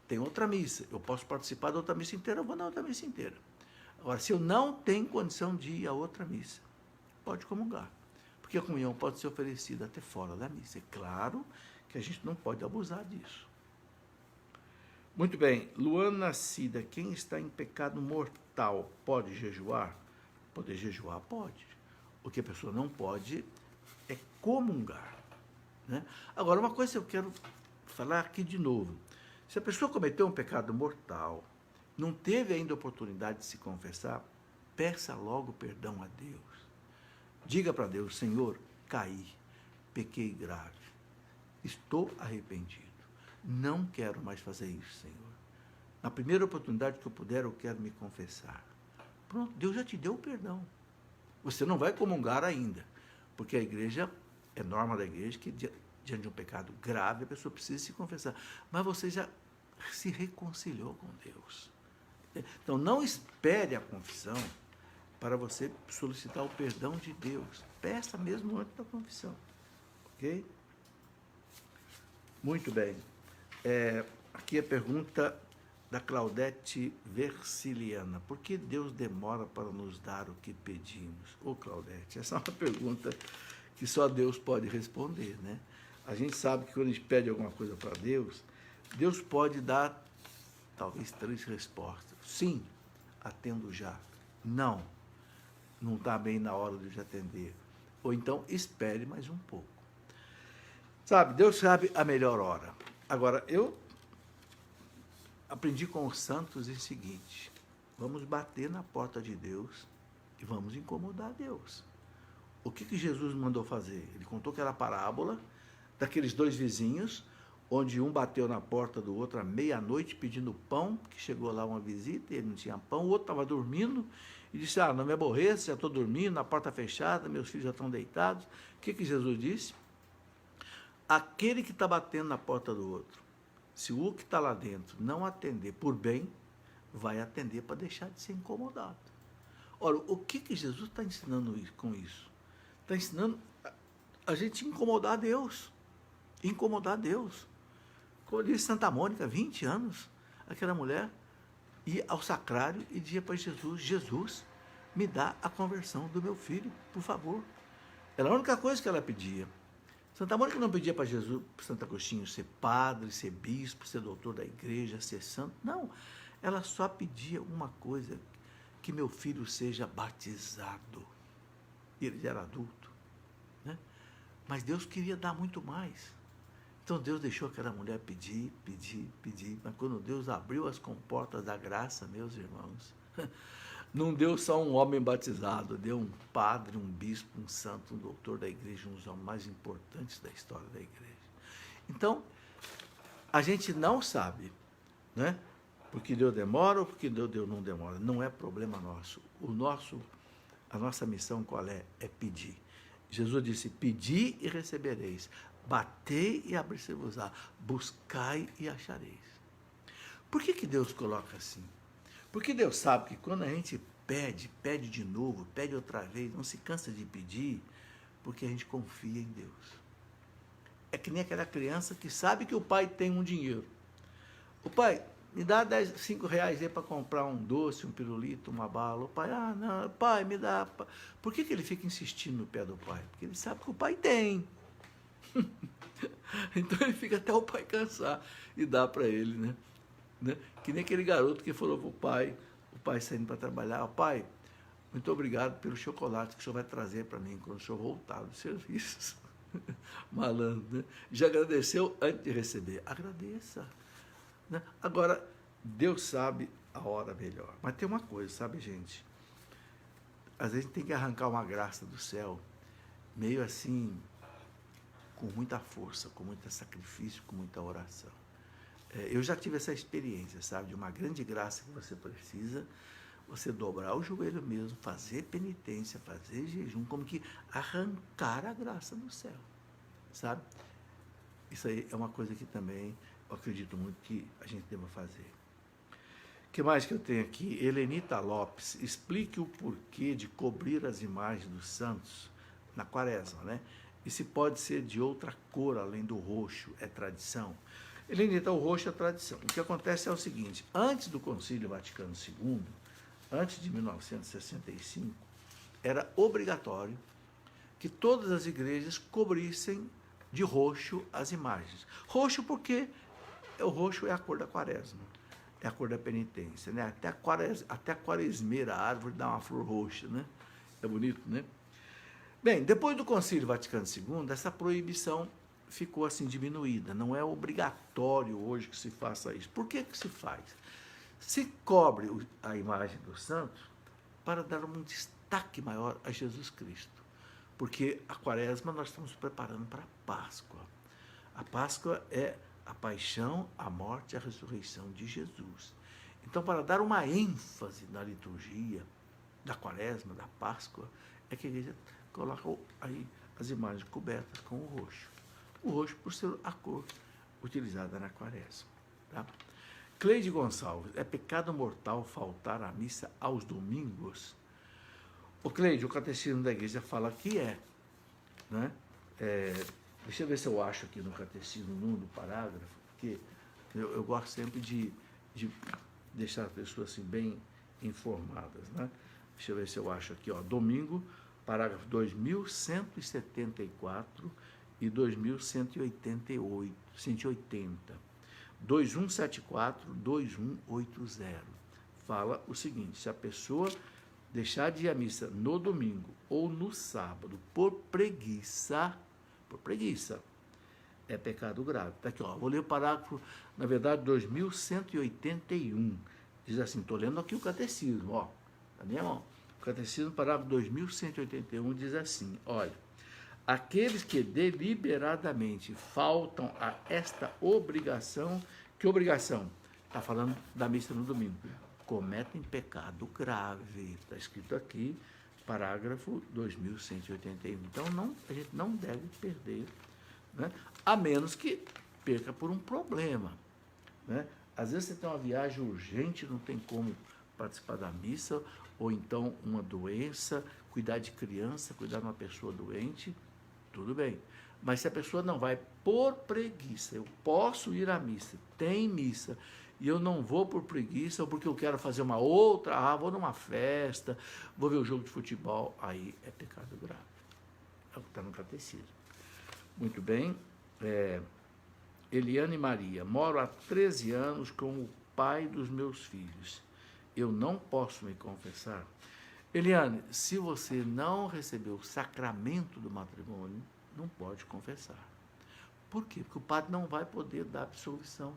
tem outra missa, eu posso participar da outra missa inteira, eu vou na outra missa inteira. Agora, se eu não tenho condição de ir à outra missa, pode comungar. Porque a comunhão pode ser oferecida até fora da missa. É claro que a gente não pode abusar disso. Muito bem. Luana Cida, quem está em pecado mortal pode jejuar? Poder jejuar pode. O que a pessoa não pode é comungar. Né? Agora, uma coisa que eu quero falar aqui de novo. Se a pessoa cometeu um pecado mortal, não teve ainda oportunidade de se confessar, peça logo perdão a Deus. Diga para Deus, Senhor, caí, pequei grave, estou arrependido, não quero mais fazer isso, Senhor. Na primeira oportunidade que eu puder, eu quero me confessar. Pronto, Deus já te deu o perdão. Você não vai comungar ainda, porque a igreja, é norma da igreja, que diante de um pecado grave, a pessoa precisa se confessar. Mas você já se reconciliou com Deus. Então, não espere a confissão para você solicitar o perdão de Deus. Peça mesmo antes da confissão. Ok? Muito bem. Aqui a pergunta da Claudete Versiliana. Por que Deus demora para nos dar o que pedimos? Ô, Claudete, essa é uma pergunta que só Deus pode responder, né? A gente sabe que quando a gente pede alguma coisa para Deus, Deus pode dar talvez 3 respostas. Sim, atendo já. Não está bem na hora de atender. Ou então, espere mais um pouco. Sabe, Deus sabe a melhor hora. Agora, eu aprendi com os santos o seguinte, vamos bater na porta de Deus e vamos incomodar Deus. O que Jesus mandou fazer? Ele contou aquela parábola daqueles 2 vizinhos, onde um bateu na porta do outro à meia-noite pedindo pão, que chegou lá uma visita e ele não tinha pão, o outro estava dormindo e disse, não me aborreça, já estou dormindo, a porta fechada, meus filhos já estão deitados. O que Jesus disse? Aquele que está batendo na porta do outro, se o que está lá dentro não atender por bem, vai atender para deixar de ser incomodado. Ora, o que Jesus está ensinando com isso? Está ensinando a gente incomodar Deus. Incomodar Deus. Como disse Santa Mônica, 20 anos, aquela mulher ia ao sacrário e dizia para Jesus, Jesus, me dá a conversão do meu filho, por favor. Era a única coisa que ela pedia. Santa Mônica não pedia para Jesus, para Santo Agostinho, ser padre, ser bispo, ser doutor da igreja, ser santo. Não, ela só pedia uma coisa, que meu filho seja batizado. E ele já era adulto. Né? Mas Deus queria dar muito mais. Então Deus deixou aquela mulher pedir, mas quando Deus abriu as comportas da graça, meus irmãos, não deu só um homem batizado, deu um padre, um bispo, um santo, um doutor da igreja, um dos homens mais importantes da história da igreja. Então, a gente não sabe, né? Porque Deus demora ou porque Deus não demora. Não é problema nosso. A nossa missão qual é? É pedir. Jesus disse, pedi e recebereis. Batei e abrir-se-vos-á. Buscai e achareis. Por que Deus coloca assim? Porque Deus sabe que quando a gente pede, pede de novo, pede outra vez, não se cansa de pedir, porque a gente confia em Deus. É que nem aquela criança que sabe que o pai tem um dinheiro. O pai, me dá 5 reais aí para comprar um doce, um pirulito, uma bala. O pai, não, pai, me dá. Por que ele fica insistindo no pé do pai? Porque ele sabe que o pai tem. Então ele fica até o pai cansar e dá para ele, né? Que nem aquele garoto que falou para o pai saindo para trabalhar, pai, muito obrigado pelo chocolate que o senhor vai trazer para mim quando o senhor voltar dos serviços. Malandro, né? Já agradeceu antes de receber? Agradeça. Né? Agora, Deus sabe a hora melhor. Mas tem uma coisa, sabe, gente? Às vezes tem que arrancar uma graça do céu, meio assim, com muita força, com muito sacrifício, com muita oração. Eu já tive essa experiência, sabe? De uma grande graça que você precisa, você dobrar o joelho mesmo, fazer penitência, fazer jejum, como que arrancar a graça do céu, sabe? Isso aí é uma coisa que também eu acredito muito que a gente deva fazer. O que mais que eu tenho aqui? Helenita Lopes, explique o porquê de cobrir as imagens dos santos na quaresma, né? E se pode ser de outra cor, além do roxo, é tradição? Helenita, o roxo é tradição. O que acontece é o seguinte, antes do Concílio Vaticano II, antes de 1965, era obrigatório que todas as igrejas cobrissem de roxo as imagens. Roxo porque o roxo é a cor da quaresma, é a cor da penitência, né? Até a quaresmeira, a árvore dá uma flor roxa, né? É bonito, né? Bem, depois do Concílio Vaticano II, essa proibição ficou assim diminuída. Não é obrigatório hoje que se faça isso. Por que se faz? Se cobre a imagem do santo para dar um destaque maior a Jesus Cristo. Porque a quaresma nós estamos preparando para a Páscoa. A Páscoa é a paixão, a morte e a ressurreição de Jesus. Então, para dar uma ênfase na liturgia da quaresma, da Páscoa, é que a igreja coloca aí as imagens cobertas com o roxo. O roxo por ser a cor utilizada na quaresma. Tá? Cleide Gonçalves, é pecado mortal faltar à missa aos domingos? O Cleide, o catecismo da igreja fala que é. Né? Deixa eu ver se eu acho aqui no catecismo, no parágrafo, porque eu gosto sempre de deixar as pessoas assim, bem informadas. Né? Deixa eu ver se eu acho aqui, ó, domingo, parágrafo 2174 e 2188, 180. 2174, 2180. Fala o seguinte, se a pessoa deixar de ir à missa no domingo ou no sábado por preguiça, é pecado grave. Está aqui, ó, vou ler o parágrafo, na verdade, 2181. Diz assim, estou lendo aqui o catecismo, ó, na minha mão. O catecismo, parágrafo 2181, diz assim, olha, aqueles que deliberadamente faltam a esta obrigação, que obrigação? Está falando da missa no domingo. Cometem pecado grave. Está escrito aqui, parágrafo 2181. Então, a gente não deve perder, né? A menos que perca por um problema. Né? Às vezes você tem uma viagem urgente, não tem como participar da missa, ou então uma doença, cuidar de criança, cuidar de uma pessoa doente, tudo bem. Mas se a pessoa não vai por preguiça, eu posso ir à missa, tem missa, e eu não vou por preguiça, ou porque eu quero fazer uma outra, vou numa festa, vou ver o jogo de futebol, aí é pecado grave. É o que está no catecismo. Muito bem. Eliane Maria, moro há 13 anos com o pai dos meus filhos. Eu não posso me confessar? Eliane, se você não recebeu o sacramento do matrimônio, não pode confessar. Por quê? Porque o padre não vai poder dar absolvição.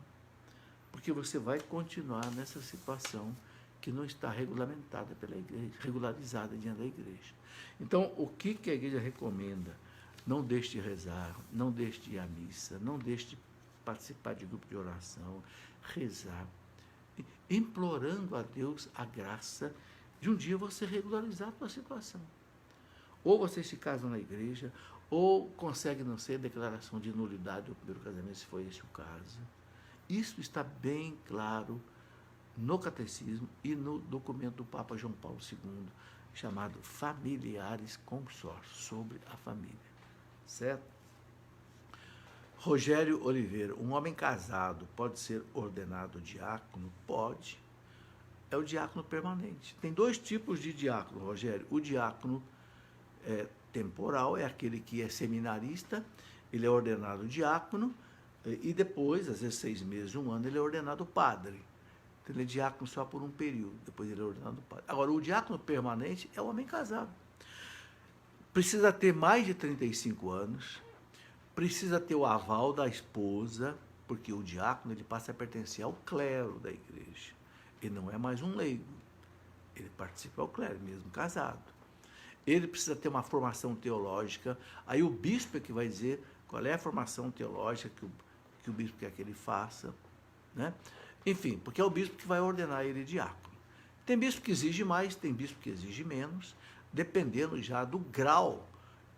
Porque você vai continuar nessa situação que não está regulamentada pela igreja, regularizada diante da igreja. Então, o que a igreja recomenda? Não deixe de rezar, não deixe de ir à missa, não deixe de participar de grupo de oração, rezar, implorando a Deus a graça de um dia você regularizar a sua situação. Ou vocês se casam na igreja, ou consegue não ser declaração de nulidade do primeiro casamento, se foi esse o caso. Isso está bem claro no Catecismo e no documento do Papa João Paulo II, chamado Familiares Consórcios, sobre a família. Certo? Rogério Oliveira, um homem casado pode ser ordenado diácono? Pode. É o diácono permanente. Tem dois tipos de diácono, Rogério. O diácono temporal é aquele que é seminarista, ele é ordenado diácono, e depois, às vezes 6 meses, 1 ano, ele é ordenado padre. Então, ele é diácono só por um período, depois ele é ordenado padre. Agora, o diácono permanente é o homem casado. Precisa ter mais de 35 anos, precisa ter o aval da esposa, porque o diácono ele passa a pertencer ao clero da igreja. Ele não é mais um leigo, ele participa ao clero, mesmo casado. Ele precisa ter uma formação teológica, aí o bispo é que vai dizer qual é a formação teológica que o bispo quer que ele faça, né? Enfim, porque é o bispo que vai ordenar ele diácono. Tem bispo que exige mais, tem bispo que exige menos, dependendo já do grau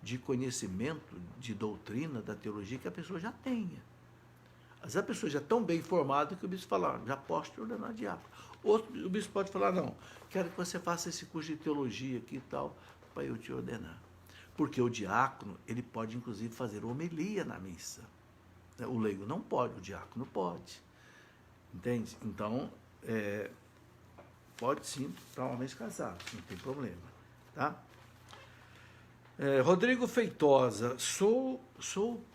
de conhecimento, de doutrina, da teologia que a pessoa já tenha. Às vezes a pessoa já é tão bem informada que o bispo fala, já posso te ordenar diácono. Outro, o bispo pode falar, não, quero que você faça esse curso de teologia aqui e tal, para eu te ordenar. Porque o diácono, ele pode inclusive fazer homilia na missa. O leigo não pode, o diácono pode. Entende? Então, pode sim para homens casados, não tem problema. Tá? Rodrigo Feitosa, sou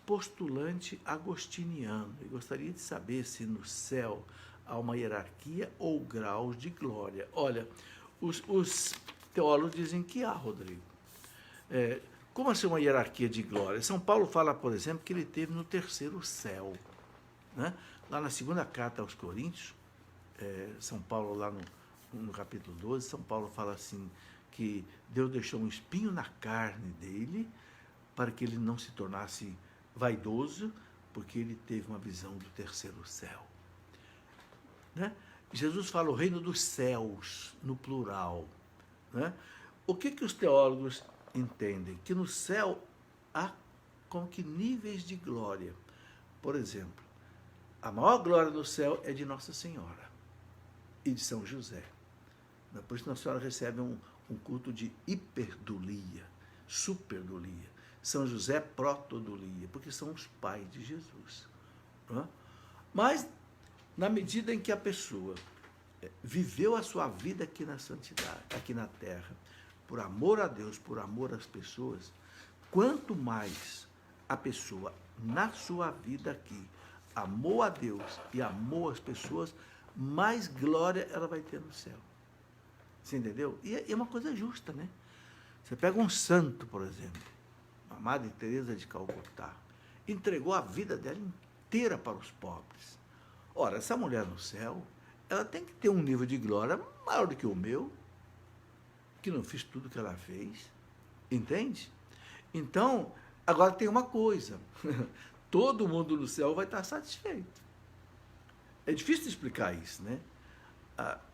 postulante agostiniano e gostaria de saber se no céu há uma hierarquia ou graus de glória. Olha, os teólogos dizem que há, Rodrigo. Como assim uma hierarquia de glória? São Paulo fala, por exemplo, que ele esteve no terceiro céu. Né? Lá na segunda carta aos Coríntios, São Paulo, lá no capítulo 12, São Paulo fala assim, que Deus deixou um espinho na carne dele para que ele não se tornasse vaidoso, porque ele teve uma visão do terceiro céu. Né? Jesus fala o reino dos céus, no plural. Né? O que os teólogos entendem? Que no céu há como que níveis de glória. Por exemplo, a maior glória do céu é de Nossa Senhora e de São José. Por isso Nossa Senhora recebe um culto de hiperdulia, superdulia. São José, protodulia, porque são os pais de Jesus. Não é? Mas, na medida em que a pessoa viveu a sua vida aqui na santidade, aqui na terra, por amor a Deus, por amor às pessoas, quanto mais a pessoa, na sua vida aqui, amou a Deus e amou as pessoas, mais glória ela vai ter no céu. Você entendeu? E é uma coisa justa, né? Você pega um santo, por exemplo, a Madre Teresa de Calcutá, entregou a vida dela inteira para os pobres. Ora, essa mulher no céu, ela tem que ter um nível de glória maior do que o meu, que não fiz tudo que ela fez, entende? Então, agora tem uma coisa, todo mundo no céu vai estar satisfeito. É difícil de explicar isso, né?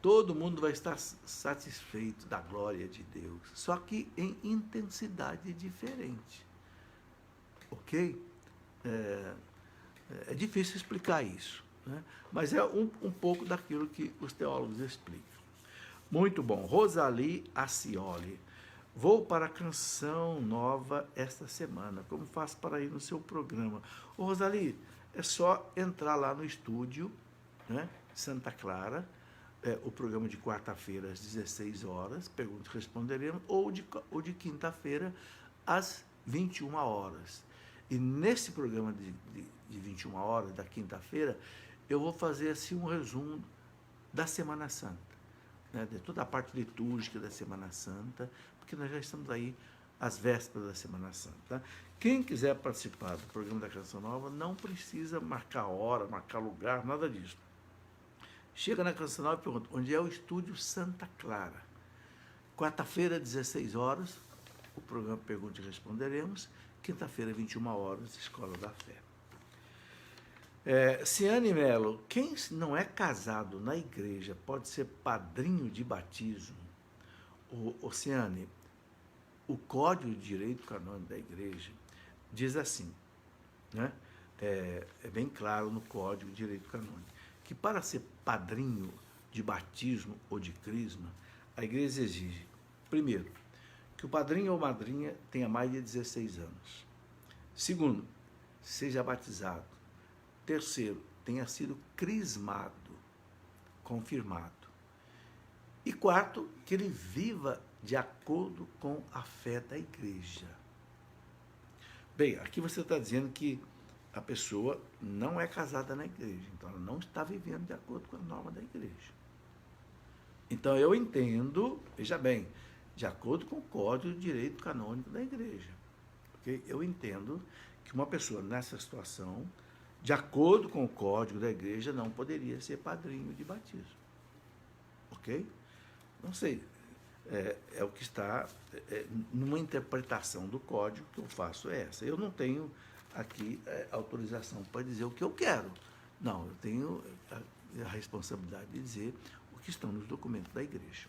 Todo mundo vai estar satisfeito da glória de Deus, só que em intensidade diferente. Ok? É difícil explicar isso, né? Mas é um pouco daquilo que os teólogos explicam. Muito bom. Rosali Acioli. Vou para a Canção Nova esta semana. Como faço para ir no seu programa? Ô, Rosali, é só entrar lá no estúdio, né, Santa Clara, o programa de quarta-feira às 16 horas, perguntas e responderemos, ou de quinta-feira às 21 horas. E nesse programa de 21 horas, da quinta-feira, eu vou fazer assim um resumo da Semana Santa, né, de toda a parte litúrgica da Semana Santa, porque nós já estamos aí às vésperas da Semana Santa. Tá? Quem quiser participar do programa da Canção Nova não precisa marcar hora, marcar lugar, nada disso. Chega na Canção Nova e pergunta, onde é o Estúdio Santa Clara? Quarta-feira, 16 horas, o programa Pergunte e Responderemos. Quinta-feira, 21 horas, Escola da Fé. Ciane Melo, quem não é casado na igreja pode ser padrinho de batismo? Ciane, o Código de Direito Canônico da Igreja diz assim, né? É bem claro no Código de Direito Canônico, que para ser padrinho de batismo ou de crisma, a Igreja exige, primeiro, que o padrinho ou madrinha tenha mais de 16 anos. Segundo, seja batizado. Terceiro, tenha sido crismado, confirmado. E quarto, que ele viva de acordo com a fé da igreja. Bem, aqui você está dizendo que a pessoa não é casada na igreja, então ela não está vivendo de acordo com a norma da igreja. Então eu entendo, veja bem, de acordo com o Código de Direito Canônico da igreja. Okay? Eu entendo que uma pessoa nessa situação, de acordo com o Código da igreja, não poderia ser padrinho de batismo. Ok? Não sei. É o que está numa interpretação do código que eu faço essa. Eu não tenho aqui autorização para dizer o que eu quero. Não, eu tenho a responsabilidade de dizer o que estão nos documentos da igreja.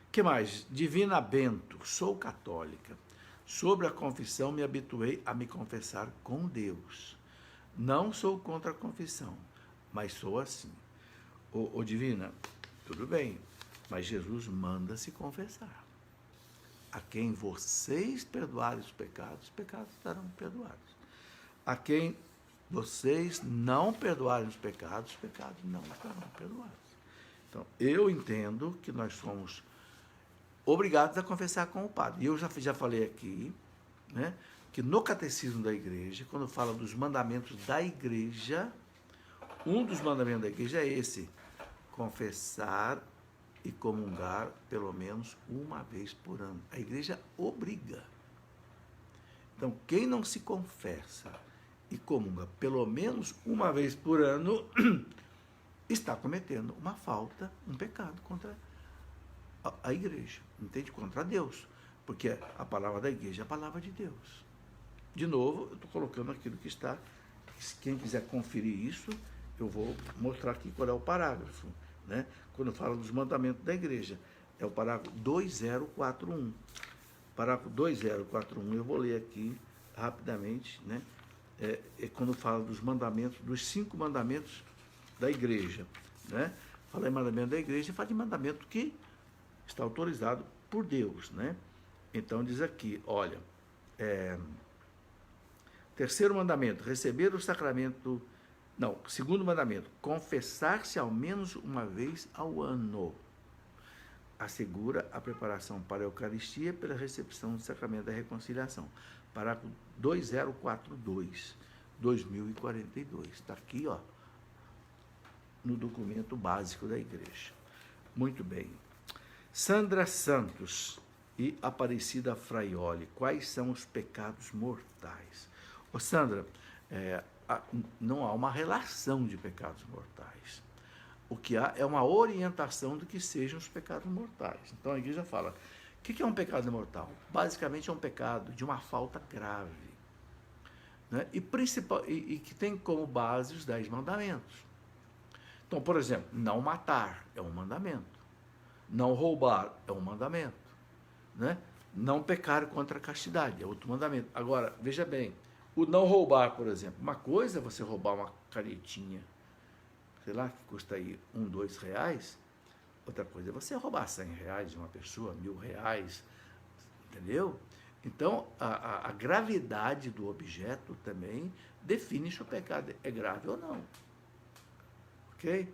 O que mais? Divina Bento, sou católica. Sobre a confissão, me habituei a me confessar com Deus. Não sou contra a confissão, mas sou assim. Divina, tudo bem, mas Jesus manda se confessar. A quem vocês perdoarem os pecados estarão perdoados. A quem vocês não perdoarem os pecados não estarão perdoados. Então, eu entendo que nós somos obrigados a confessar com o padre. E eu já falei aqui, né, que no catecismo da igreja, quando fala dos mandamentos da igreja, um dos mandamentos da igreja é esse: confessar e comungar pelo menos uma vez por ano. A igreja obriga. Então, quem não se confessa e comunga pelo menos uma vez por ano está cometendo uma falta, um pecado contra a igreja, entende? Contra Deus, porque a palavra da igreja é a palavra de Deus. De novo, eu estou colocando aquilo que está. Quem quiser conferir isso, eu vou mostrar aqui qual é o parágrafo, né? Quando fala dos mandamentos da igreja, é o parágrafo 2041. Parágrafo 2041, eu vou ler aqui rapidamente, né? Quando fala dos mandamentos, dos 5 mandamentos da igreja, né? Fala em mandamento da igreja, fala de mandamento que está autorizado por Deus, né? Então diz aqui, olha, terceiro mandamento, receber o sacramento. Não, segundo mandamento, confessar-se ao menos uma vez ao ano. Assegura a preparação para a Eucaristia pela recepção do sacramento da reconciliação. Parágrafo 2042, 2042. Está aqui, ó, no documento básico da igreja. Muito bem. Sandra Santos e Aparecida Fraioli, quais são os pecados mortais? Ô Sandra, não há uma relação de pecados mortais. O que há é uma orientação do que sejam os pecados mortais. Então a igreja fala, o que é um pecado mortal? Basicamente é um pecado de uma falta grave, né? E que tem como base os 10 mandamentos. Então, por exemplo, não matar é um mandamento. Não roubar é um mandamento, né? Não pecar contra a castidade é outro mandamento. Agora, veja bem, o não roubar, por exemplo, uma coisa é você roubar uma canetinha, sei lá, que custa aí R$1, R$2, outra coisa é você roubar R$100 de uma pessoa, R$1.000, entendeu? Então, a gravidade do objeto também define se o pecado é grave ou não. Ok?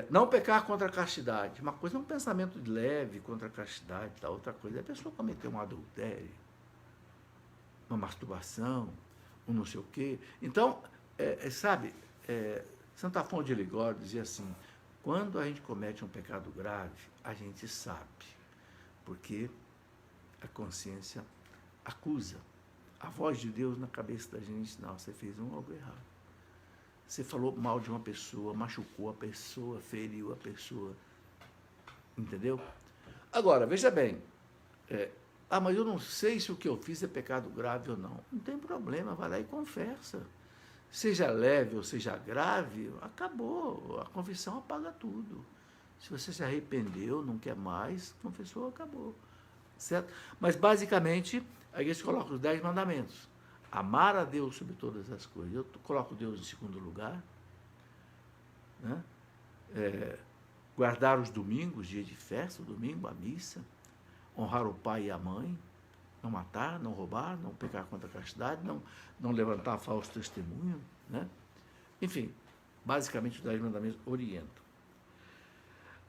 Não pecar contra a castidade. Uma coisa é um pensamento leve contra a castidade, tá? Outra coisa é a pessoa cometer um adultério, uma masturbação, um não sei o quê. Então, sabe, Santo Afonso de Ligório dizia assim, quando a gente comete um pecado grave, a gente sabe, porque a consciência acusa. A voz de Deus na cabeça da gente, não, você fez algo errado. Você falou mal de uma pessoa, machucou a pessoa, feriu a pessoa. Entendeu? Agora, veja bem, mas eu não sei se o que eu fiz é pecado grave ou não. Não tem problema, vai lá e confessa. Seja leve ou seja grave, acabou. A confissão apaga tudo. Se você se arrependeu, não quer mais, confessou, acabou. Certo? Mas, basicamente, a igreja coloca os 10 mandamentos. Amar a Deus sobre todas as coisas. Eu coloco Deus em segundo lugar. Né? Guardar os domingos, dia de festa, o domingo, a missa. Honrar o pai e a mãe. Não matar, não roubar, não pecar contra a castidade, não levantar falso testemunho. Né? Enfim, basicamente os 10 mandamentos orientam.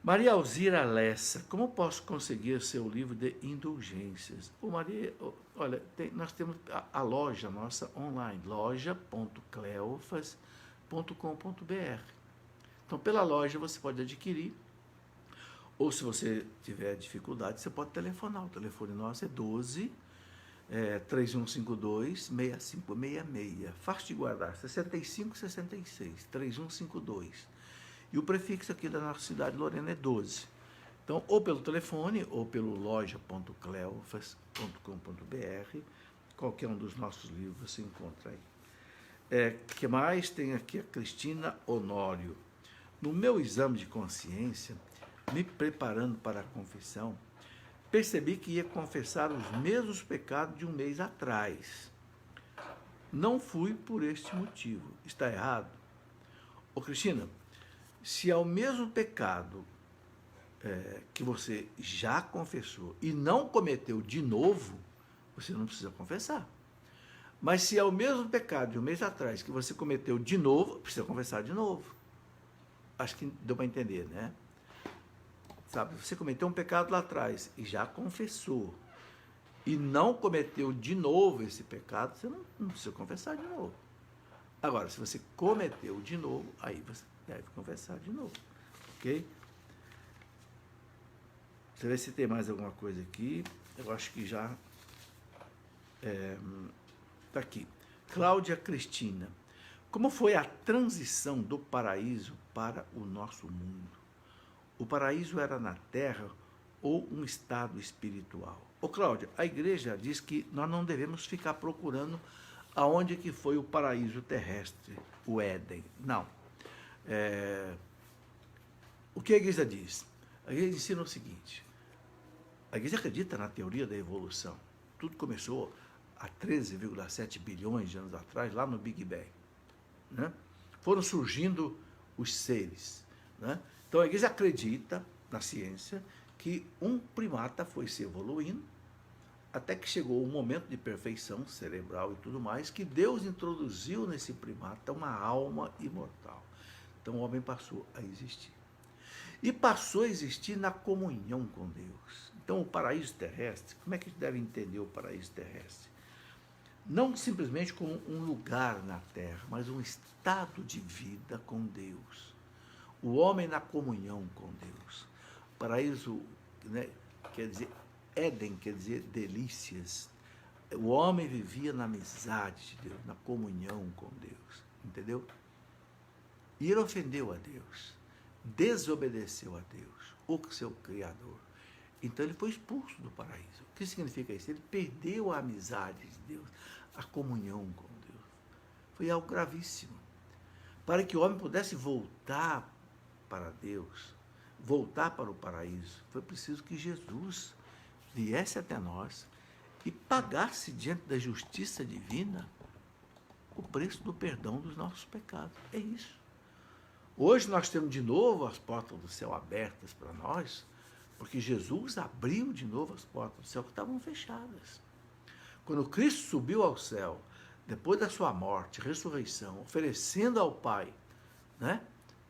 Maria Alzira Lessa, como posso conseguir seu livro de indulgências? Maria, olha, nós temos a loja nossa online, loja.cleofas.com.br. Então, pela loja você pode adquirir, ou se você tiver dificuldade, você pode telefonar. O telefone nosso é 3152-6566. Fácil de guardar, 6566, 3152. E o prefixo aqui da nossa cidade, Lorena, é 12. Então, ou pelo telefone, ou pelo loja.cleofas.com.br, qualquer um dos nossos livros você encontra aí. Que mais? Tem aqui a Cristina Honório. No meu exame de consciência, me preparando para a confissão, percebi que ia confessar os mesmos pecados de um mês atrás. Não fui por este motivo. Está errado? Ô, Cristina, se é o mesmo pecado que você já confessou e não cometeu de novo, você não precisa confessar. Mas se é o mesmo pecado de um mês atrás que você cometeu de novo, precisa confessar de novo. Acho que deu para entender, né? Sabe, você cometeu um pecado lá atrás e já confessou e não cometeu de novo esse pecado, você não precisa confessar de novo. Agora, se você cometeu de novo, aí você deve confessar de novo, ok? Deixa eu ver se tem mais alguma coisa aqui. Eu acho que já está aqui. Cláudia Cristina. Como foi a transição do paraíso para o nosso mundo? O paraíso era na terra ou um estado espiritual? Ô, Cláudia, a igreja diz que nós não devemos ficar procurando aonde que foi o paraíso terrestre, o Éden. Não. O que a igreja diz? A igreja ensina o seguinte: a igreja acredita na teoria da evolução. Tudo começou há 13,7 bilhões de anos atrás, lá no Big Bang. Né? Foram surgindo os seres. Né? Então a igreja acredita na ciência que um primata foi se evoluindo até que chegou um momento de perfeição cerebral e tudo mais, que Deus introduziu nesse primata uma alma imortal. Então o homem passou a existir. E passou a existir na comunhão com Deus. Então o paraíso terrestre, como é que a gente deve entender o paraíso terrestre? Não simplesmente como um lugar na terra, mas um estado de vida com Deus. O homem na comunhão com Deus. O paraíso, né, quer dizer, Éden quer dizer delícias. O homem vivia na amizade de Deus, na comunhão com Deus. Entendeu? E ele ofendeu a Deus, desobedeceu a Deus, o seu Criador. Então ele foi expulso do paraíso. O que significa isso? Ele perdeu a amizade de Deus, a comunhão com Deus. Foi algo gravíssimo. Para que o homem pudesse voltar para Deus, voltar para o paraíso, foi preciso que Jesus viesse até nós e pagasse diante da justiça divina o preço do perdão dos nossos pecados. É isso. Hoje nós temos de novo as portas do céu abertas para nós, porque Jesus abriu de novo as portas do céu que estavam fechadas. Quando Cristo subiu ao céu, depois da sua morte, ressurreição, oferecendo ao Pai, né,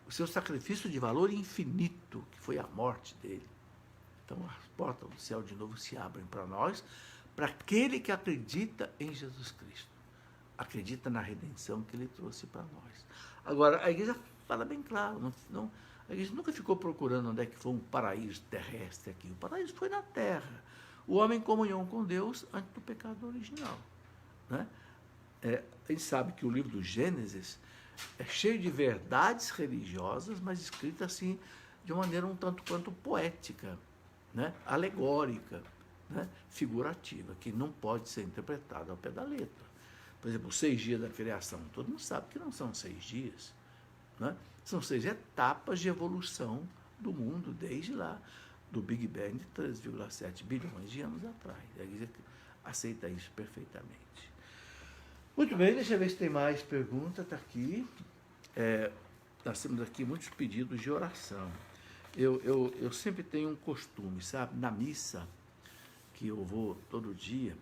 o seu sacrifício de valor infinito, que foi a morte dele. Então as portas do céu de novo se abrem para nós, para aquele que acredita em Jesus Cristo, acredita na redenção que ele trouxe para nós. Agora, a igreja fala bem claro, a igreja nunca ficou procurando onde é que foi um paraíso terrestre aqui. O paraíso foi na terra. O homem em comunhão com Deus antes do pecado original. Né? A gente sabe que o livro do Gênesis é cheio de verdades religiosas, mas escrita assim de uma maneira um tanto quanto poética, né? Alegórica, né? Figurativa, que não pode ser interpretada ao pé da letra. Por exemplo, os 6 dias da criação, todo mundo sabe que não são 6 dias. Né? São 6 etapas de evolução do mundo, desde lá, do Big Bang de 3,7 bilhões de anos atrás. A igreja aceita isso perfeitamente. Muito bem, deixa eu ver se tem mais pergunta. Está aqui. Nós temos aqui muitos pedidos de oração. Eu sempre tenho um costume, sabe? Na missa, que eu vou todo dia,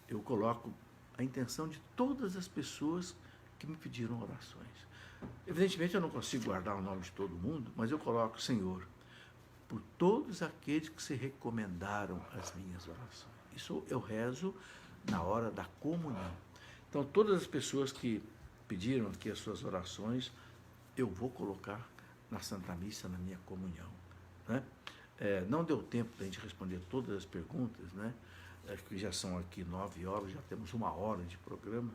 eu coloco a intenção de todas as pessoas que me pediram orações. Evidentemente, eu não consigo guardar o nome de todo mundo, mas eu coloco, Senhor, por todos aqueles que se recomendaram as minhas orações. Isso eu rezo na hora da comunhão. Então, todas as pessoas que pediram aqui as suas orações, eu vou colocar na Santa Missa, na minha comunhão. Né? Não deu tempo da gente responder todas as perguntas, né? Que já são aqui 9 horas, já temos 1 hora de programa,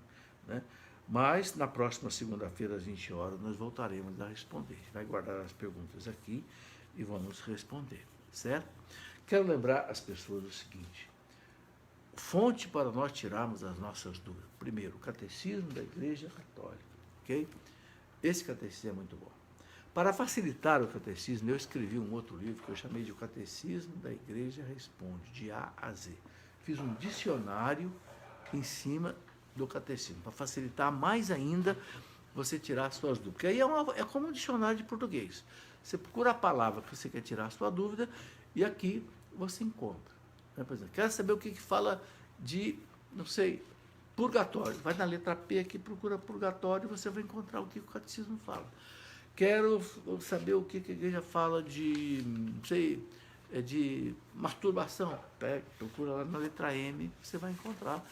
né? Mas na próxima segunda-feira, às 20 horas, nós voltaremos a responder. A gente vai guardar as perguntas aqui e vamos responder, certo? Quero lembrar as pessoas o seguinte: fonte para nós tirarmos as nossas dúvidas. Primeiro, o Catecismo da Igreja Católica, ok? Esse catecismo é muito bom. Para facilitar o catecismo, eu escrevi um outro livro que eu chamei de O Catecismo da Igreja Responde, de A a Z. Fiz um dicionário em cima do catecismo, para facilitar mais ainda você tirar as suas dúvidas. Porque aí é como um dicionário de português. Você procura a palavra que você quer tirar a sua dúvida e aqui você encontra. Por exemplo, quer saber o que fala de, não sei, purgatório. Vai na letra P aqui, procura purgatório e você vai encontrar o que o catecismo fala. Quero saber o que a igreja fala de, não sei, de masturbação. Procura lá na letra M, você vai encontrar.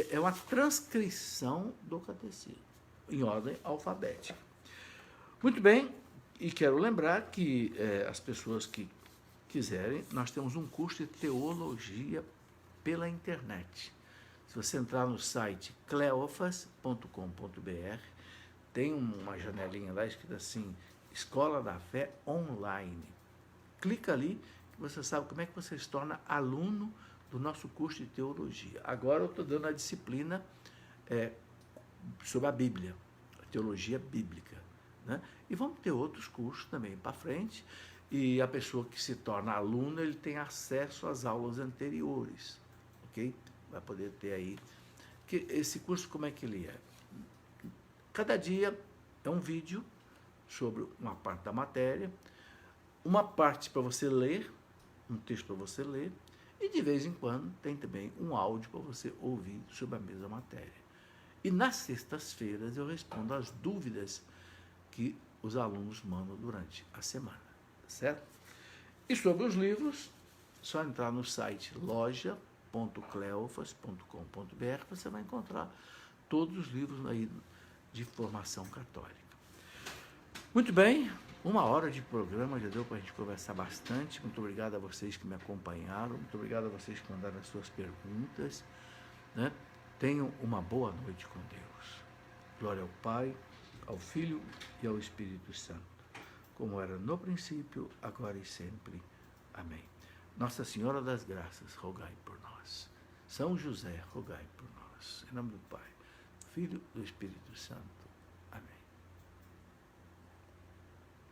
É uma transcrição do catecismo, em ordem alfabética. Muito bem, e quero lembrar que as pessoas que quiserem, nós temos um curso de teologia pela internet. Se você entrar no site cleofas.com.br, tem uma janelinha lá escrita assim, Escola da Fé Online. Clica ali que você sabe como é que você se torna aluno do nosso curso de teologia. Agora eu estou dando a disciplina sobre a Bíblia, a teologia bíblica. Né? E vamos ter outros cursos também para frente. E a pessoa que se torna aluno, ele tem acesso às aulas anteriores. Ok? Vai poder ter aí. Esse curso, como é que ele é? Cada dia é um vídeo sobre uma parte da matéria, uma parte para você ler, um texto para você ler, e de vez em quando tem também um áudio para você ouvir sobre a mesma matéria. E nas sextas-feiras eu respondo às dúvidas que os alunos mandam durante a semana, certo? E sobre os livros, só entrar no site loja.cleofas.com.br, você vai encontrar todos os livros aí de formação católica. Muito bem, 1 hora de programa, já deu para a gente conversar bastante. Muito obrigado a vocês que me acompanharam, muito obrigado a vocês que mandaram as suas perguntas. Né? Tenham uma boa noite com Deus. Glória ao Pai, ao Filho e ao Espírito Santo, como era no princípio, agora e sempre. Amém. Nossa Senhora das Graças, rogai por nós. São José, rogai por nós. Em nome do Pai, do Filho e do Espírito Santo.